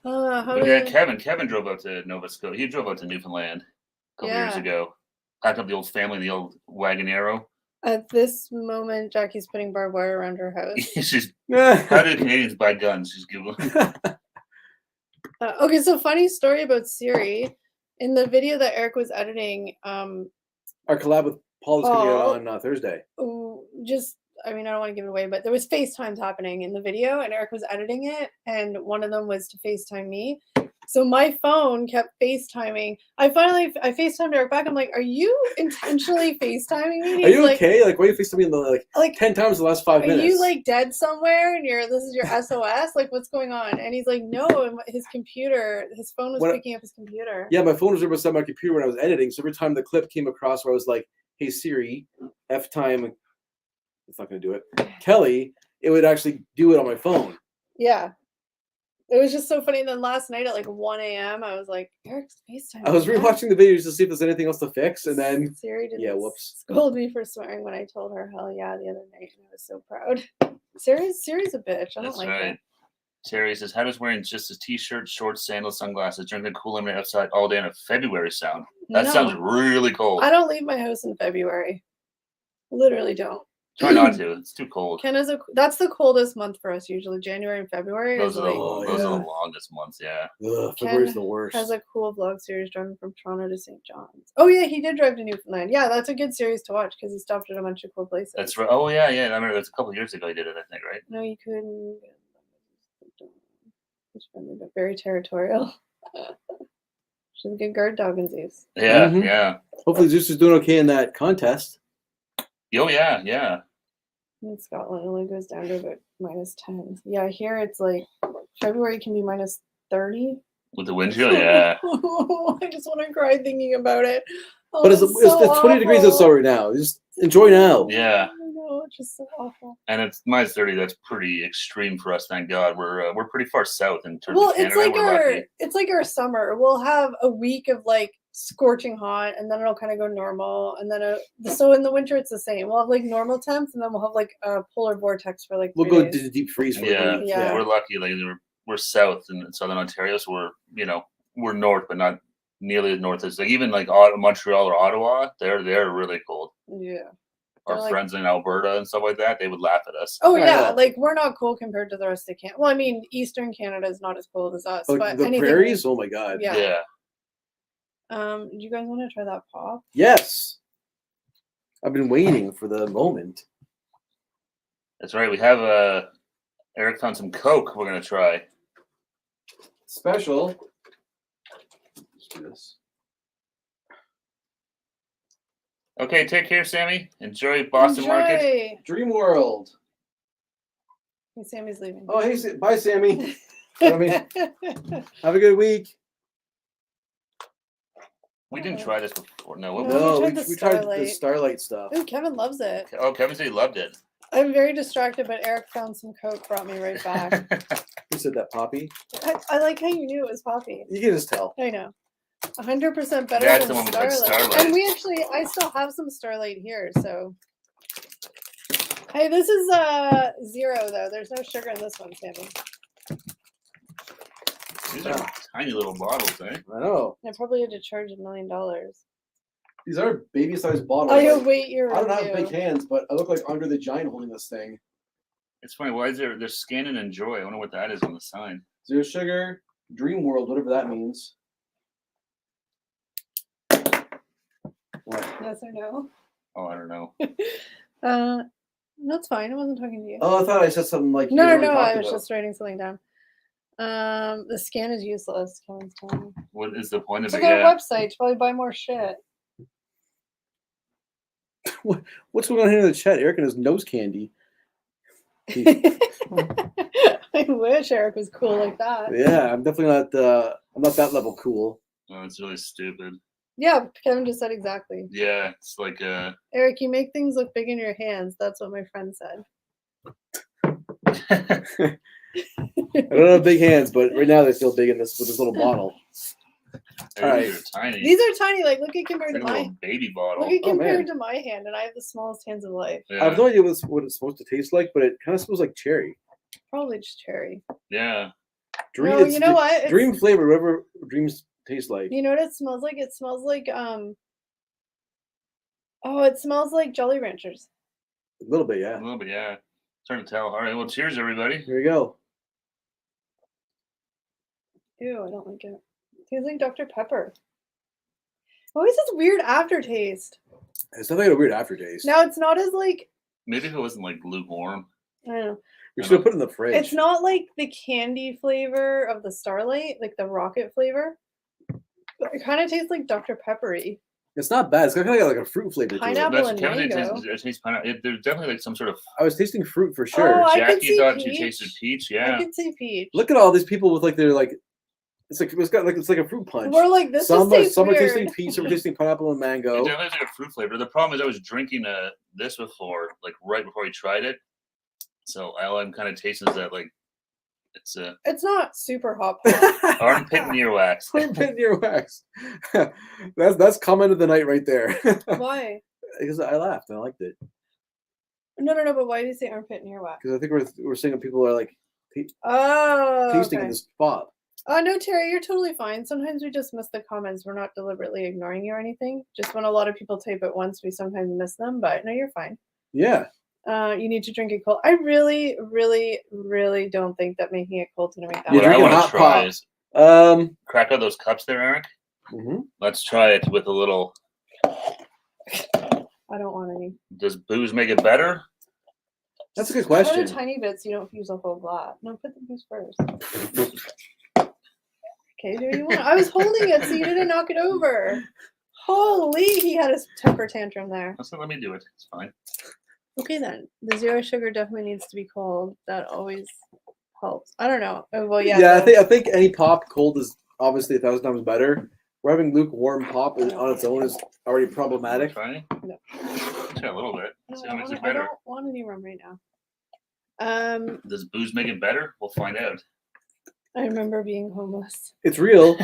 How But yeah, did Kevin drove out to Nova Scotia. He drove out to Newfoundland a couple years Yeah. ago. Packed up the old family, the old Wagonero. at this moment Jackie's putting barbed wire around her house? She's how do Canadians buy guns? She's googling. Okay, so funny story about Siri. In the video that Eric was editing, Our collab with Paul is coming out on Thursday. I mean, I don't want to give it away, but there was FaceTimes happening in the video, and Eric was editing it, and one of them was to FaceTime me. So my phone kept FaceTiming. I FaceTimed Eric back. I'm like, "Are you intentionally FaceTiming me?" And Are he's you like, okay? Like, why are you FaceTiming me like 10 times in the last 5 Are minutes? you like dead somewhere and this is your SOS? Like, what's going on? And he's like, no, and his phone was picking up his computer. Yeah, my phone was right beside my computer when I was editing. So every time the clip came across where I was like, hey Siri, F time, it's not going to do it, Kelly, it would actually do it on my phone. Yeah. It was just so funny. And then last night at like 1 a.m., I was like, Eric's FaceTime. I was rewatching the videos to see if there's anything else to fix. And then, Siri didn't whoops. scold me for swearing when I told her hell yeah the other night. And I was so proud. Siri's a bitch. I don't That's like right. her. Terry says, how does wearing just a t-shirt, shorts, sandals, sunglasses, drinking cool lemonade outside all day in a February sound? That sounds really cold. I don't leave my house in February. Literally don't. Try not to. It's too cold. That's the coldest month for us usually. January and February. Those are the yeah. longest months, yeah. Ugh, February's the worst. Has a cool vlog series driving from Toronto to St. John's. Oh yeah, he did drive to Newfoundland. Yeah, that's a good series to watch because he stopped at a bunch of cool places. That's right. Oh yeah. I remember that's a couple of years ago he did it, I think, right? No, you couldn't. He's friendly but very territorial. She's a good guard dog in Zeus. Yeah, Mhm. yeah. Hopefully Zeus is doing okay in that contest. Oh yeah. In Scotland, it only goes down to about -10. Yeah, here it's like February can be -30. With the wind chill, yeah. I just want to cry thinking about it. Oh, But it's 20 degrees outside right now. Just enjoy now. Yeah. I know, it's just so awful. And it's -30. That's pretty extreme for us. Thank God. We're pretty far south in terms of Canada. It's like our summer. We'll have a week of like scorching hot, and then it'll kind of go normal, and then so in the winter it's the same. We'll have like normal temps, and then we'll have like a polar vortex for like 3 We'll go days. to deep freeze for Yeah. a week. Yeah. We're lucky. Like we're south in southern Ontario, so we're north, but not nearly as north as like even like Montreal or Ottawa. They're really cold. Yeah. Our They're, friends in Alberta and stuff like that, they would laugh at us. Oh Yeah, yeah, yeah. like we're not cold compared to the rest of Canada. Well, I mean, Eastern Canada is not as cold as us, Like but the anything. prairies, oh my god. Yeah. Do you guys want to try that pop? Yes. I've been waiting for the moment. That's right. We have Eric found some Coke we're gonna try. Special do this. Okay, take care, Sammy. Enjoy Boston Market. Dream World. Hey, Sammy's leaving. Oh, hey, bye, Sammy. I mean, have a good week. We didn't try this before. No, No, we we tried tried the Starlight stuff. Ooh, Kevin loves it. Oh, Kevin said he loved it. I'm very distracted, but Eric found some Coke, brought me right back. Who said that, Poppy? I like how you knew it was Poppy. You can just tell. I know. 100% better That's than the one with, like, Starlight. Starlight. And I still have some Starlight here, so. Hey, this is 0 though. There's no sugar in this one, Sammy. These are tiny little bottles, eh? I know. I probably had to charge $1 million. These are baby-sized bottles. I'll wait your I don't review. have big hands, but I look like Andre the Giant holding this thing. It's funny. Why is there? There's Scanning and Joy. I wonder what that is on the sign. Zero sugar, Dream World, whatever that means. What? Yes or no? Oh, I don't know. That's fine. I wasn't talking to you. Oh, I thought I said something like. No, I was just writing something down. The scan is useless. Kevin's telling me. What is the point of It's it? their Yeah. website to probably buy more shit. What's going on here in the chat? Eric and his nose candy. I wish Eric was cool like that. Yeah, I'm definitely not. I'm not that level cool. Oh, it's really stupid. Yeah, Kevin just said exactly. Yeah, it's like Eric, you make things look big in your hands. That's what my friend said. I don't have big hands, but right now they feel big in this with this little bottle. All right. These are tiny. These are tiny. Like, look at compared It's to like a my. little baby bottle. Look at compared man. to my hand, and I have the smallest hands of life. Yeah. I have no idea what it's supposed to taste like, but it kind of smells like cherry. Probably just cherry. Yeah. Dream, No, you know what? Dream flavor, whatever dreams taste like. You know what it smells like? It smells like Oh, it smells like Jolly Ranchers. A little bit, yeah. A little bit, yeah. It's hard to tell. All right, well, cheers, everybody. Here we go. Ew, I don't like it. It tastes like Dr. Pepper. Always this weird aftertaste. It's definitely a weird aftertaste. Now it's not as like Maybe if it wasn't like lukewarm. I don't know. We should have put it in the fridge. It's not like the candy flavor of the Starlight, like the rocket flavor. But it kind of tastes like Dr. Peppery. It's not bad. It's kind of like a fruit flavor Pineapple. to it. and Kevin mango. it tastes pineapple. There's definitely like some sort of. I was tasting fruit for sure. Oh, I could Jackie see thought you peach. tasted peach. I Yeah. could say peach. Look at all these people with like their like. It's like a fruit punch. We're like this. Some Tastes are weird. tasting peach, some are tasting pineapple and It mango. definitely has like a fruit flavor. The problem is I was drinking this before, like right before we tried it. So all I'm kind of tasting is that like it's a It's not super hot. armpit and earwax. Armpit and earwax. That's comment of the night right there. Why? Because I laughed and I liked it. No. But why do you say armpit and earwax? Because I think we're saying that people are like Oh. tasting okay. in this spot. No, Terry, you're totally fine. Sometimes we just miss the comments. We're not deliberately ignoring you or anything. Just when a lot of people type at once, we sometimes miss them. But no, you're fine. Yeah. You need to drink it cold. I really, really, really don't think that making it cold is gonna make that. Yeah, What I drinking want hot to try pop. is crack out those cups there, Eric. Mm-hmm. Let's try it with a little. I don't want any. Does booze make it better? That's a good Put a question. tiny bit so you don't use a whole glass. No, put the booze first. Okay, do you want? I was holding it so you didn't knock it over. Holy, he had a temper tantrum there. So let me do it. It's fine. Okay then, the zero sugar definitely needs to be cold. That always helps. I don't know. Oh, well, yeah. Yeah, so- I think any pop cold is obviously 1,000 times better. We're having lukewarm pop on its own is already problematic. Try? No. Try a little bit. No, See I how makes don't it wanna- I better. don't want any rum right now. Does booze make it better? We'll find out. I remember being homeless. It's real.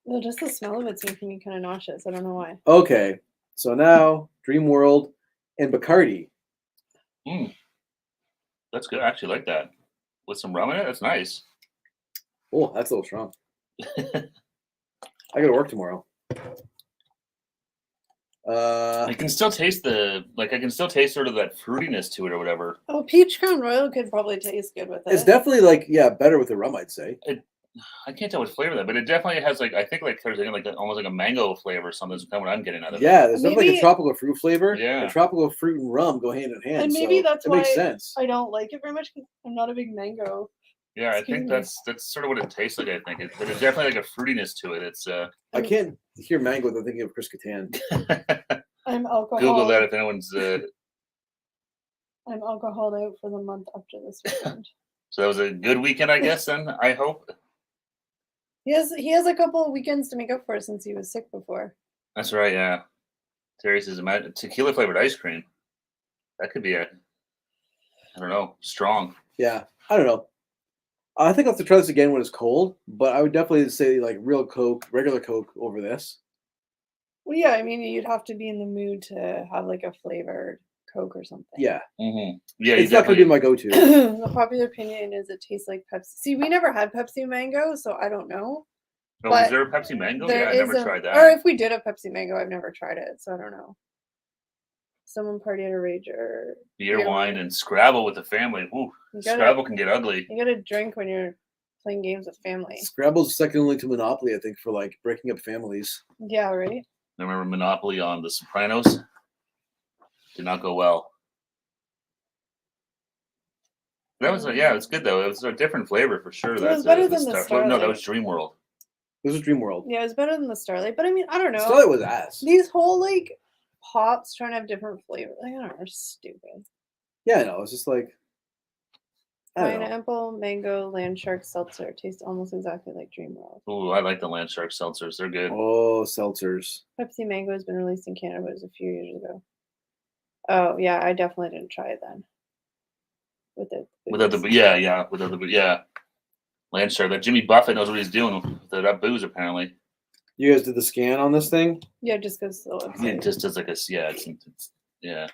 Well, just the smell of it's making me kind of nauseous. I don't know why. Okay, so now Dream World and Bacardi. That's good. I actually like that. With some rum in it, that's nice. Oh, that's a little strong. I gotta work tomorrow. I can still taste I can still taste sort of that fruitiness to it or whatever. Oh, peach Crown Royal could probably taste good with it. It's definitely better with the rum, I'd say. I can't tell what flavor that, but it definitely has I think almost like a mango flavor or something. That's kind of what I'm getting out of it. Yeah, there's definitely like a Maybe- tropical fruit flavor. Yeah. And tropical fruit and rum go hand in hand. And maybe so that's it makes why sense. I don't like it very much because I'm not a big mango Yeah, I Excuse think me. that's sort of what it tastes like. I think there's definitely like a fruitiness to it. It's I can't hear mango without thinking of Chris Kattan. I'm alcohol. Google that if anyone's. I'm alcoholed out for the month after this weekend. So that was a good weekend, I guess. Then I hope. He has a couple of weekends to make up for it since he was sick before. That's right. Yeah. Terry says tequila flavored ice cream. That could be I don't know, strong. Yeah, I don't know. I think I'll have to try this again when it's cold, but I would definitely say like real Coke, regular Coke over this. Well, yeah, I mean, you'd have to be in the mood to have like a flavored Coke or something. Yeah. Mm-hmm. Yeah, it's not going to be my go-to. The popular opinion is it tastes like Pepsi. See, we never had Pepsi Mango, so I don't know. Oh, But is there a Pepsi Mango? There Yeah, I is never tried that. Or if we did a Pepsi Mango, I've never tried it, so I don't know. Someone party at a Rager. Beer, wine, and Scrabble with the family. Ooh, Scrabble can get ugly. You gotta drink when you're playing games with family. Scrabble's second only to Monopoly, I think, for like breaking up families. Yeah, right? I remember Monopoly on The Sopranos. Did not go well. That was it's good though. It was a different flavor for sure. It was better than the No, Starlight. that was Dream World. This was Dream World. Yeah, it was better than the Starlight. But I mean, I don't know. Starlight was ass. These whole like pops trying to have different flavors. Like, I don't know, they're stupid. Yeah, I know. It's just like Pineapple, mango, land shark seltzer tastes almost exactly like Dream World. Ooh, I like the land shark seltzers. They're good. Oh, seltzers. Pepsi Mango has been released in Canada, but it was a few years ago. Oh yeah, I definitely didn't try it then. Without the Land shark. That Jimmy Buffett knows what he's doing with that booze apparently. You guys did the scan on this thing? Yeah, just goes to the website. It just does like it's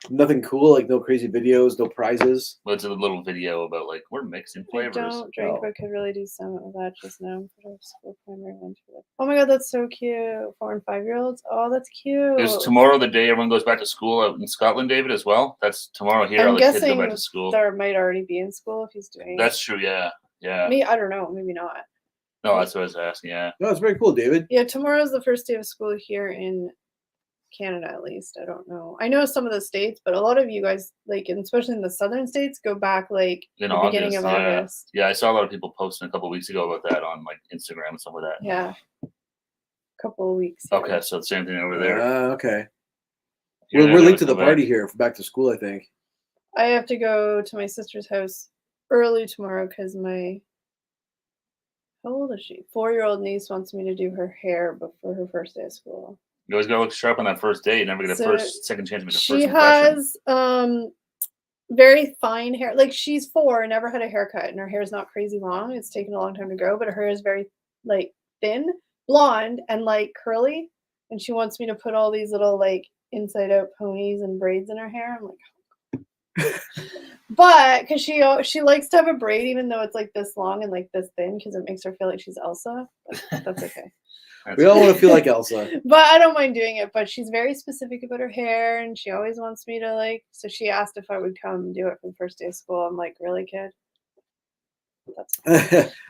Nothing cool, like no crazy videos, no prizes. Well, it's a little video about like we're mixing I flavors. don't drink, but could really do some of that just now. School primary one. Oh my god, that's so cute. 4 and 5-year-olds. Oh, that's cute. Is tomorrow the day everyone goes back to school out in Scotland, David, as well? That's tomorrow here. All the kids go back to school. There might already be in school if he's doing. That's true. Yeah. Me, I don't know. Maybe not. No, that's what I was asking. Yeah. No, it's very cool, David. Yeah, tomorrow's the first day of school here in Canada, at least. I don't know. I know some of the states, but a lot of you guys, like, especially in the southern states, go back like in the beginning of August. Yeah, I saw a lot of people posting a couple of weeks ago about that on like Instagram and stuff like that. Yeah, a couple of weeks. Okay, so the same thing over there. Okay. We're late to the party here for back to school, I think. I have to go to my sister's house early tomorrow because how old is she? 4-year-old niece wants me to do her hair before her first day of school. You always gotta look sharp on that first day. You never get a second chance to make a first She impression. has very fine hair. Like, she's 4 and never had a haircut, and her hair is not crazy long. It's taken a long time to grow, but her hair is very like thin, blonde, and like curly. And she wants me to put all these little like inside out ponies and braids in her hair. I'm like, but because she likes to have a braid even though it's like this long and like this thin because it makes her feel like she's Elsa. But that's okay. We all want to feel like Elsa. But I don't mind doing it. But she's very specific about her hair, and she always wants me to like. So she asked if I would come do it for the first day of school. I'm like, really, kid? That's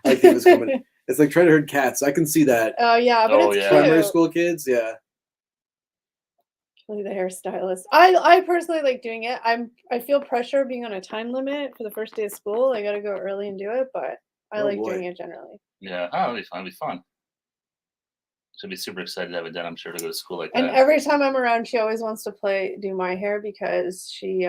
I think it's coming. It's like trying to herd cats. I can see that. Oh yeah, but it's cute. Primary school kids, yeah. The hairstylist. I personally like doing it. I feel pressure being on a time limit for the first day of school. I gotta go early and do it, but I like doing it generally. Yeah, it'll be fun. It'll be fun. She'll be super excited to have it done, I'm sure, to go to school like that. And every time I'm around, she always wants to do my hair because she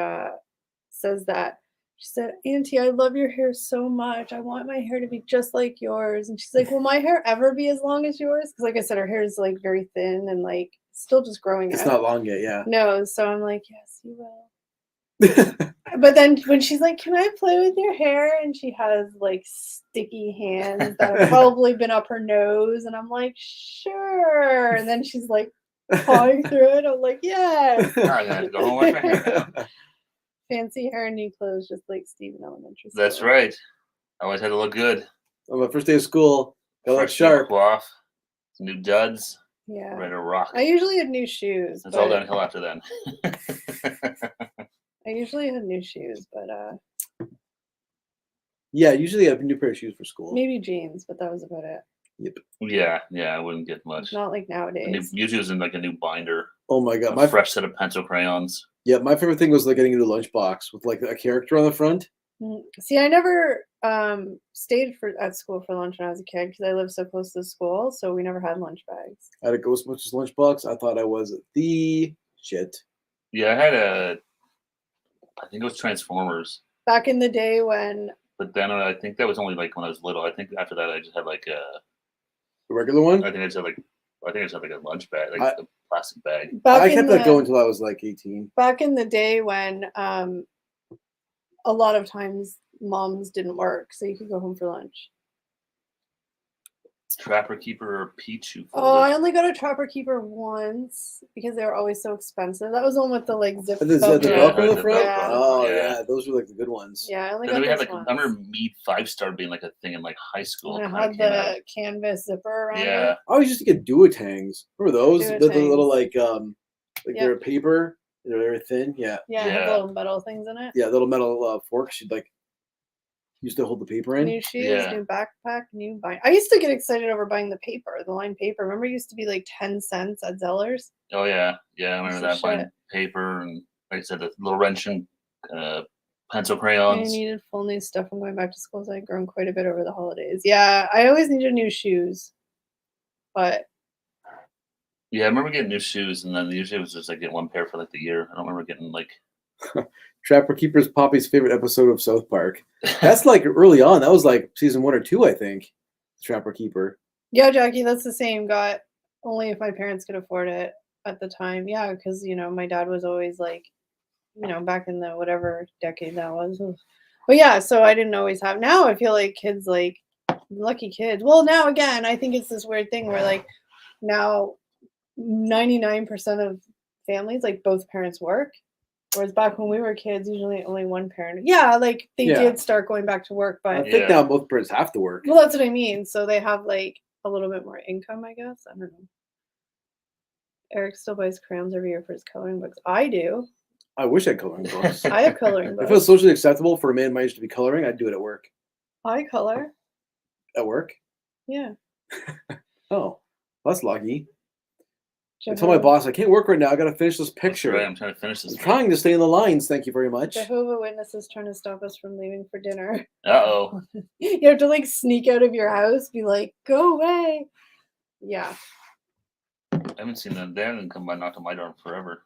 says that. She said, Auntie, I love your hair so much. I want my hair to be just like yours. And she's like, will my hair ever be as long as yours? Because like I said, her hair is like very thin and like still just growing out. It's not long yet, yeah. No, so I'm like, yes, you will. But then when she's like, can I play with your hair? And she has like sticky hands that have probably been up her nose. And I'm like, sure. And then she's like pawing through it. I'm like, yes. I have to go home and wash my hair now. Fancy hair and new clothes, just like Steve in elementary school. That's right. I always had to look good. On my first day of school, got look sharp. Off, new duds. Yeah. Ready to rock. I usually had new shoes. It's all downhill after then. I usually had new shoes, but yeah, usually I have a new pair of shoes for school. Maybe jeans, but that was about it. Yep. Yeah, I wouldn't get much. Not like nowadays. Usually it was in like a new binder. Oh my god, my fresh set of pencil crayons. Yeah, my favorite thing was like getting a new lunchbox with like a character on the front. See, I stayed at school for lunch when I was a kid because I lived so close to the school, so we never had lunch bags. I had a Ghostbusters lunchbox. I thought I was the shit. Yeah, I think it was Transformers. Back in the day when. But then I think that was only like when I was little. I think after that I just had like The regular one? I think I just had like a lunch bag, like a plastic bag. I kept that going until I was like 18. Back in the day when a lot of times moms didn't work, so you could go home for lunch. Trapper Keeper or Pichu? Oh, I only got a Trapper Keeper once because they were always so expensive. That was the one with the like zip. The Velcro in the front? Yeah. Oh, yeah. Those were like the good ones. Yeah, I only then got we had this like one. I remember Mead 5-star being like a thing in like high school. And it had the canvas zipper around Yeah. it. I always used to get Duotangs. Remember those? The little like they're paper. They're very thin. Yeah. Yeah, it had little metal things in it. Yeah, little metal forks. You'd like used to hold the paper in. New shoes, new backpack, new bind. I used to get excited over buying the paper, the lined paper. Remember, it used to be like 10 cents at Zeller's. Oh yeah, I remember that. Buying paper and like I said, the little wrenching, pencil crayons. I needed full new stuff. I'm going back to school, so I've grown quite a bit over the holidays. Yeah, I always needed new shoes, but. Yeah, I remember getting new shoes, and then usually it was just like getting one pair for like the year. I don't remember getting like. Trapper Keeper's Poppy's favorite episode of South Park. That's like early on. That was like season 1 or 2, I think. Trapper Keeper. Yeah, Jackie, that's the same. Got only if my parents could afford it at the time. Yeah, because my dad was always like, back in the whatever decade that was. But yeah, so I didn't always have. Now I feel like kids like lucky kids. Well, now again, I think it's this weird thing where like now 99% of families like both parents work. Whereas back when we were kids, usually only one parent. Yeah, like they did start going back to work, but I think now both parents have to work. Well, that's what I mean. So they have like a little bit more income, I guess. I don't know. Eric still buys crayons every year for his coloring books. I do. I wish I had coloring books. I have coloring books. If it was socially acceptable for a man my age to be coloring, I'd do it at work. I color. At work? Yeah. Oh, that's lucky. I told my boss, I can't work right now. I got to finish this picture. Right, I'm trying to finish this. I'm trying to stay in the lines. Thank you very much. Jehovah's Witnesses trying to stop us from leaving for dinner. Uh-oh. You have to like sneak out of your house, be like, go away. Yeah. I haven't seen them. They haven't come by knocked on my door forever.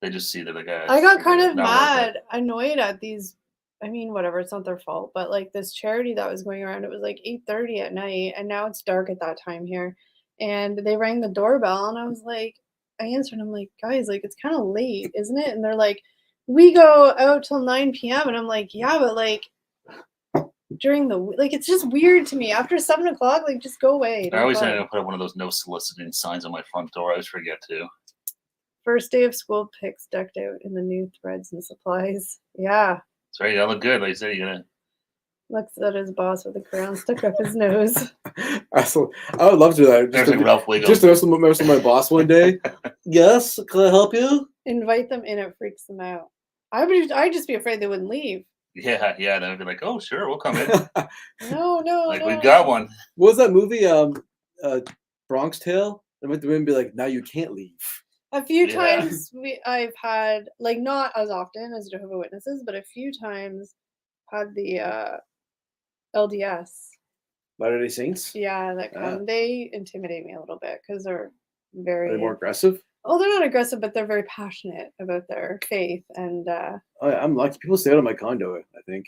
They just see that the guy. I got kind of mad, annoyed at these. I mean, whatever, it's not their fault, but like this charity that was going around, it was like 8:30 at night, and now it's dark at that time here. And they rang the doorbell, and I was like, I answered, I'm like, guys, like, it's kind of late, isn't it? And they're like, we go out till 9 p.m. And I'm like, yeah, but like, during the, like, it's just weird to me. After 7 o'clock, like, just go away. I always had to put up one of those no soliciting signs on my front door. I always forget to. First day of school pics decked out in the new threads and supplies. Yeah. That's right. You look good. Like you said, you're going to. Looks at his boss with a crayon stuck up his nose. I would love to do that. There's like Ralph Wiggum. Just to mess with my boss one day. Yes, can I help you? Invite them in. It freaks them out. I'd just be afraid they wouldn't leave. Yeah. They'd be like, oh, sure, we'll come in. No. Like, we've got one. What was that movie? Bronx Tale? They went to him and be like, now you can't leave. A few times I've had, like, not as often as Jehovah's Witnesses, but a few times had the LDS. Latter-day Saints? Yeah, that come. They intimidate me a little bit because they're very. Are they more aggressive? Oh, they're not aggressive, but they're very passionate about their faith. And I'm lucky. People stay out of my condo, I think,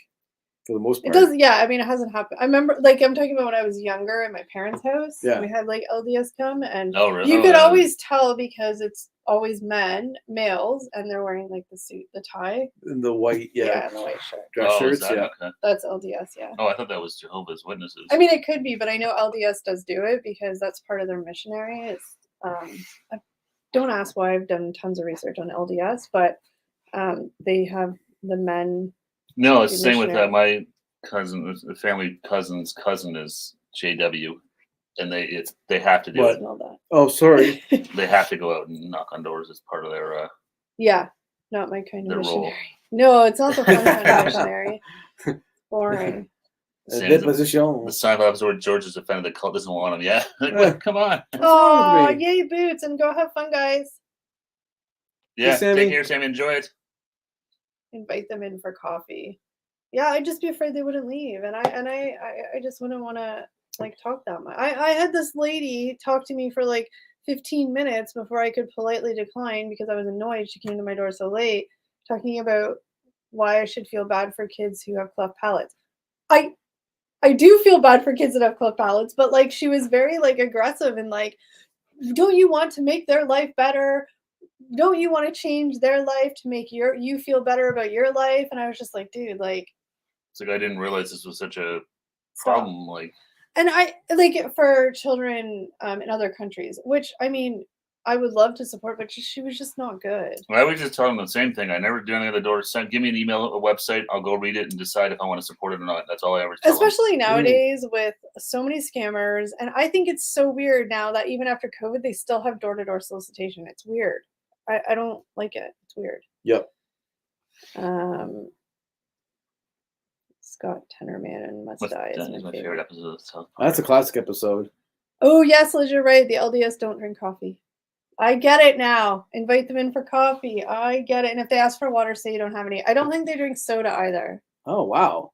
for the most part. It does, yeah. I mean, it hasn't happened. I remember, like, I'm talking about when I was younger at my parents' house. Yeah. We had, like, LDS come, and really? you could always tell because it's always males, and they're wearing, like, the suit, the tie. And the white, and the white shirt. Dress shirts, Okay. That's LDS, yeah. Oh, I thought that was Jehovah's Witnesses. I mean, it could be, but I know LDS does do it because that's part of their missionary. It's don't ask why. I've done tons of research on LDS, but they have the men. No, it's the same with my cousin. The family cousin's cousin is JW, and they have to do it. Oh, sorry. They have to go out and knock on doors as part of their. Yeah, not my kind of missionary. Role. No, it's not the fun kind of missionary. Boring. The side episode where George is offended the cult doesn't want him. Yeah, like, come on. Oh, yay, boots, and go have fun, guys. Yeah, take care, Sammy. Enjoy it. Invite them in for coffee. yeah, I'd just be afraid they wouldn't leave, and I just wouldn't want to like talk that much. I had this lady talk to me for like 15 minutes before I could politely decline because I was annoyed she came to my door so late, talking about why I should feel bad for kids who have cleft palates. I do feel bad for kids that have cleft palates, but like she was very like aggressive and like, don't you want to make their life better? Don't you want to change their life to make you feel better about your life? And I was just like, dude, like, it's like I didn't realize this was such a stop. problem. Like, And I like for children in other countries, which I mean, I would love to support, but she was just not good. I was just telling them the same thing. I never do anything at the door. Give me an email, a website. I'll go read it and decide if I want to support it or not. That's all I ever tell them. Especially nowadays with so many scammers. And I think it's so weird now that even after COVID, they still have door-to-door solicitation. It's weird. I don't like it. It's weird. Yep. Scott Tenorman and Must Die is my favorite episode of South Park. That's a classic episode. Oh, yes, Liz, you're right. The LDS don't drink coffee. I get it now. Invite them in for coffee. I get it. And if they ask for water, say you don't have any. I don't think they drink soda either. Oh, wow.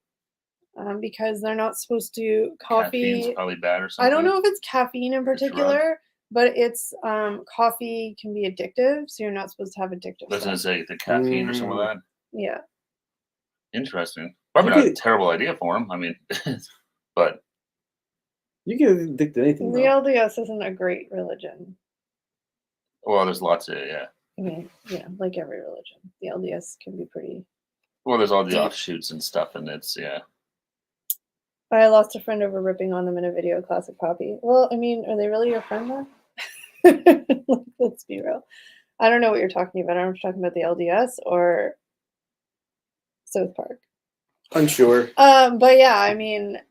Because they're not supposed to. Coffee. Caffeine's probably bad or something. I don't know if it's caffeine in particular, but it's coffee can be addictive, so you're not supposed to have addictive I was going to stuff. say the caffeine or some of that. Yeah. Interesting. Probably not a terrible idea for him. I mean, but. You can addict to anything, The though. LDS isn't a great religion. Well, there's lots of, yeah. I mean, yeah, like every religion. The LDS can be pretty. Well, there's all the offshoots and stuff, and it's, yeah. I lost a friend over ripping on them in a video, classic Poppy. Well, I mean, are they really your friend then? Let's be real. I don't know what you're talking about. I don't know if you're talking about the LDS or South Park. Unsure. But yeah, I mean,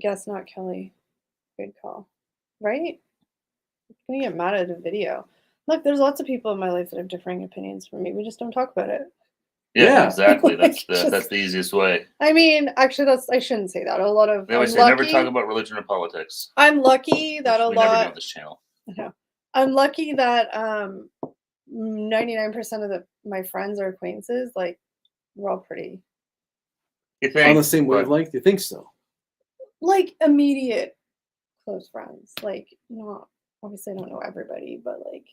guess not Kelly. Good call. Right? I'm gonna get mad at a video. Look, there's lots of people in my life that have differing opinions from me. We just don't talk about it. Yeah, exactly. Like, That's the easiest way. I mean, actually, I shouldn't say that. A lot of They always say never talk about religion or politics. I'm lucky that we never do on this channel. No, I'm lucky that 99% of my friends or acquaintances, like, we're all pretty. You think on the same wavelength? You think so? Like immediate close friends. Like, not obviously I don't know everybody, but like.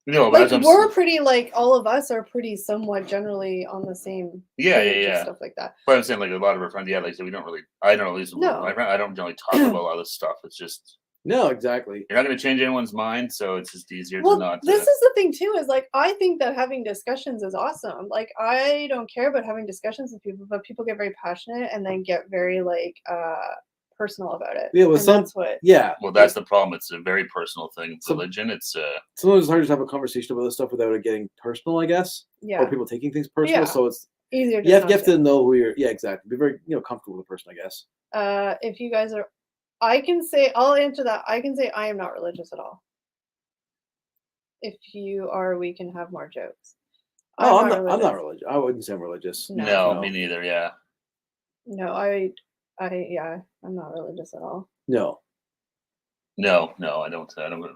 No, like we're pretty, like, all of us are pretty somewhat generally on the same page and stuff like that. But I'm saying, like, a lot of our friends, yeah, like I said, we don't really, I don't know, at least I don't generally talk about a lot of this stuff. It's just. No, exactly. You're not going to change anyone's mind, so it's just easier to not. This is the thing, too, is like, I think that having discussions is awesome. Like, I don't care about having discussions with people, but people get very passionate and then get very, like, personal about it. Yeah, well, well, that's the problem. It's a very personal thing. Religion, it's sometimes it's hard to have a conversation about this stuff without it getting personal, I guess. Yeah. Or people taking things personal. So it's easier. You have to know who you're. Yeah, exactly. Be very comfortable with the person, I guess. If you guys are, I'll answer that. I can say I am not religious at all. If you are, we can have more jokes. I'm not religious. I wouldn't say I'm religious. No, me neither. Yeah. No, I'm not religious at all. No, I don't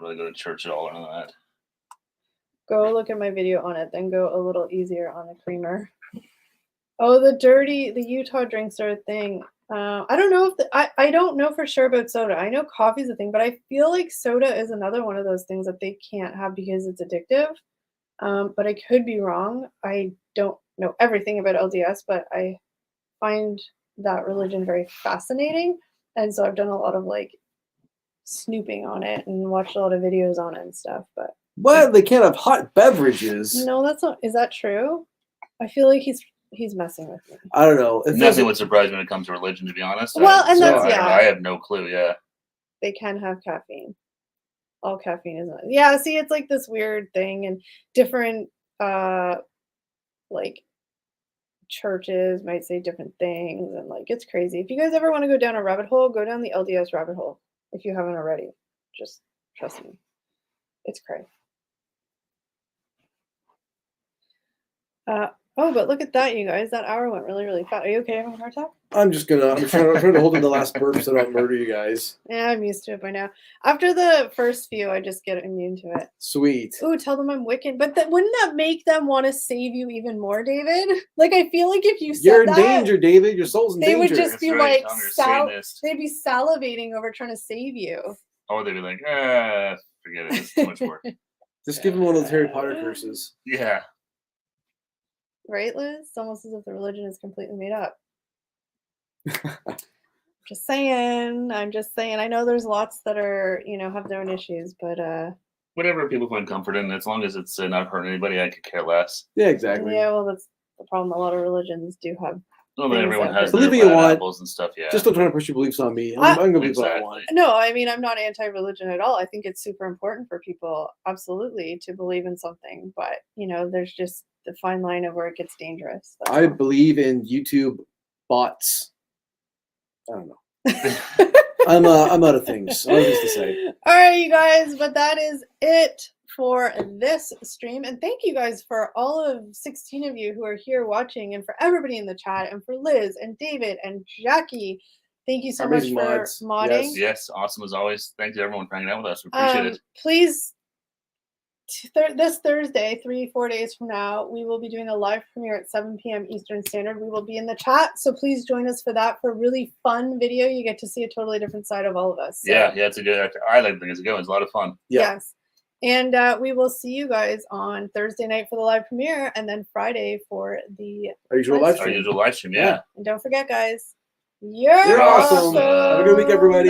really go to church at all or none of that. Go look at my video on it, then go a little easier on the creamer. Oh, the Utah drinks are a thing. I don't know if I don't know for sure about soda. I know coffee's a thing, but I feel like soda is another one of those things that they can't have because it's addictive. But I could be wrong. I don't know everything about LDS, but I find that religion very fascinating, and so I've done a lot of like snooping on it and watched a lot of videos on it and stuff. But they can't have hot beverages. No, that's not. Is that true? I feel like he's messing with me. I don't know. Nothing would surprise me when it comes to religion, to be honest. Well, I have no clue. Yeah, they can have caffeine. All caffeine isn't. Yeah, see, it's like this weird thing, and different like churches might say different things, and like it's crazy. If you guys ever want to go down a rabbit hole, go down the LDS rabbit hole if you haven't already. Just trust me, it's crazy. Oh, but look at that, you guys. That hour went really, really fast. Are you okay having a heart attack? I'm trying to hold in the last burp so I don't murder you guys. Yeah, I'm used to it by now. After the first few, I just get immune to it. Sweet. Ooh, tell them I'm Wiccan. But wouldn't that make them want to save you even more, David? Like, I feel like if you said You're in that, danger, David. Your soul's in they would danger. just be That's right, like, I'm your Satanist. they'd be salivating over trying to save you. Or they'd be like, forget it. It's too much work. Just give him one of those Harry Potter curses. Yeah. Right, Liz? It's almost as if the religion is completely made up. Just saying. I'm just saying. I know there's lots that are, have their own issues, but Whatever people find comfort in, as long as it's not hurting anybody, I could care less. Yeah, exactly. yeah, well, that's the problem. A lot of religions do have. Well, then Things everyone that has hurt. their Believe you bad want. apples and stuff, yeah. Just don't try to push your beliefs on me. I'm going to believe what I want. No, I mean, I'm not anti-religion at all. I think it's super important for people, absolutely, to believe in something. But, there's just the fine line of where it gets dangerous. That's I all. believe in YouTube bots. I don't know. I'm out of things. I was just to say. All right, you guys, but that is it for this stream. And thank you guys for all of 16 of you who are here watching, and for everybody in the chat, and for Liz and David and Jackie. Thank you so much Amazing for mods. modding. Yes, awesome as always. Thank you everyone for hanging out with us. We appreciate it. Please, this Thursday, 3-4 days from now, we will be doing a live premiere at 7 p.m. Eastern Standard. We will be in the chat, so please join us for that, for a really fun video. You get to see a totally different side of all of us. So. Yeah, it's a good. I like the thing. It's a good one. It's a lot of fun. Yeah. Yes. And we will see you guys on Thursday night for the live premiere, and then Friday for the Our usual live Our stream. usual live stream, yeah. And don't forget, guys, you're You're awesome. awesome. Have a good week, everybody.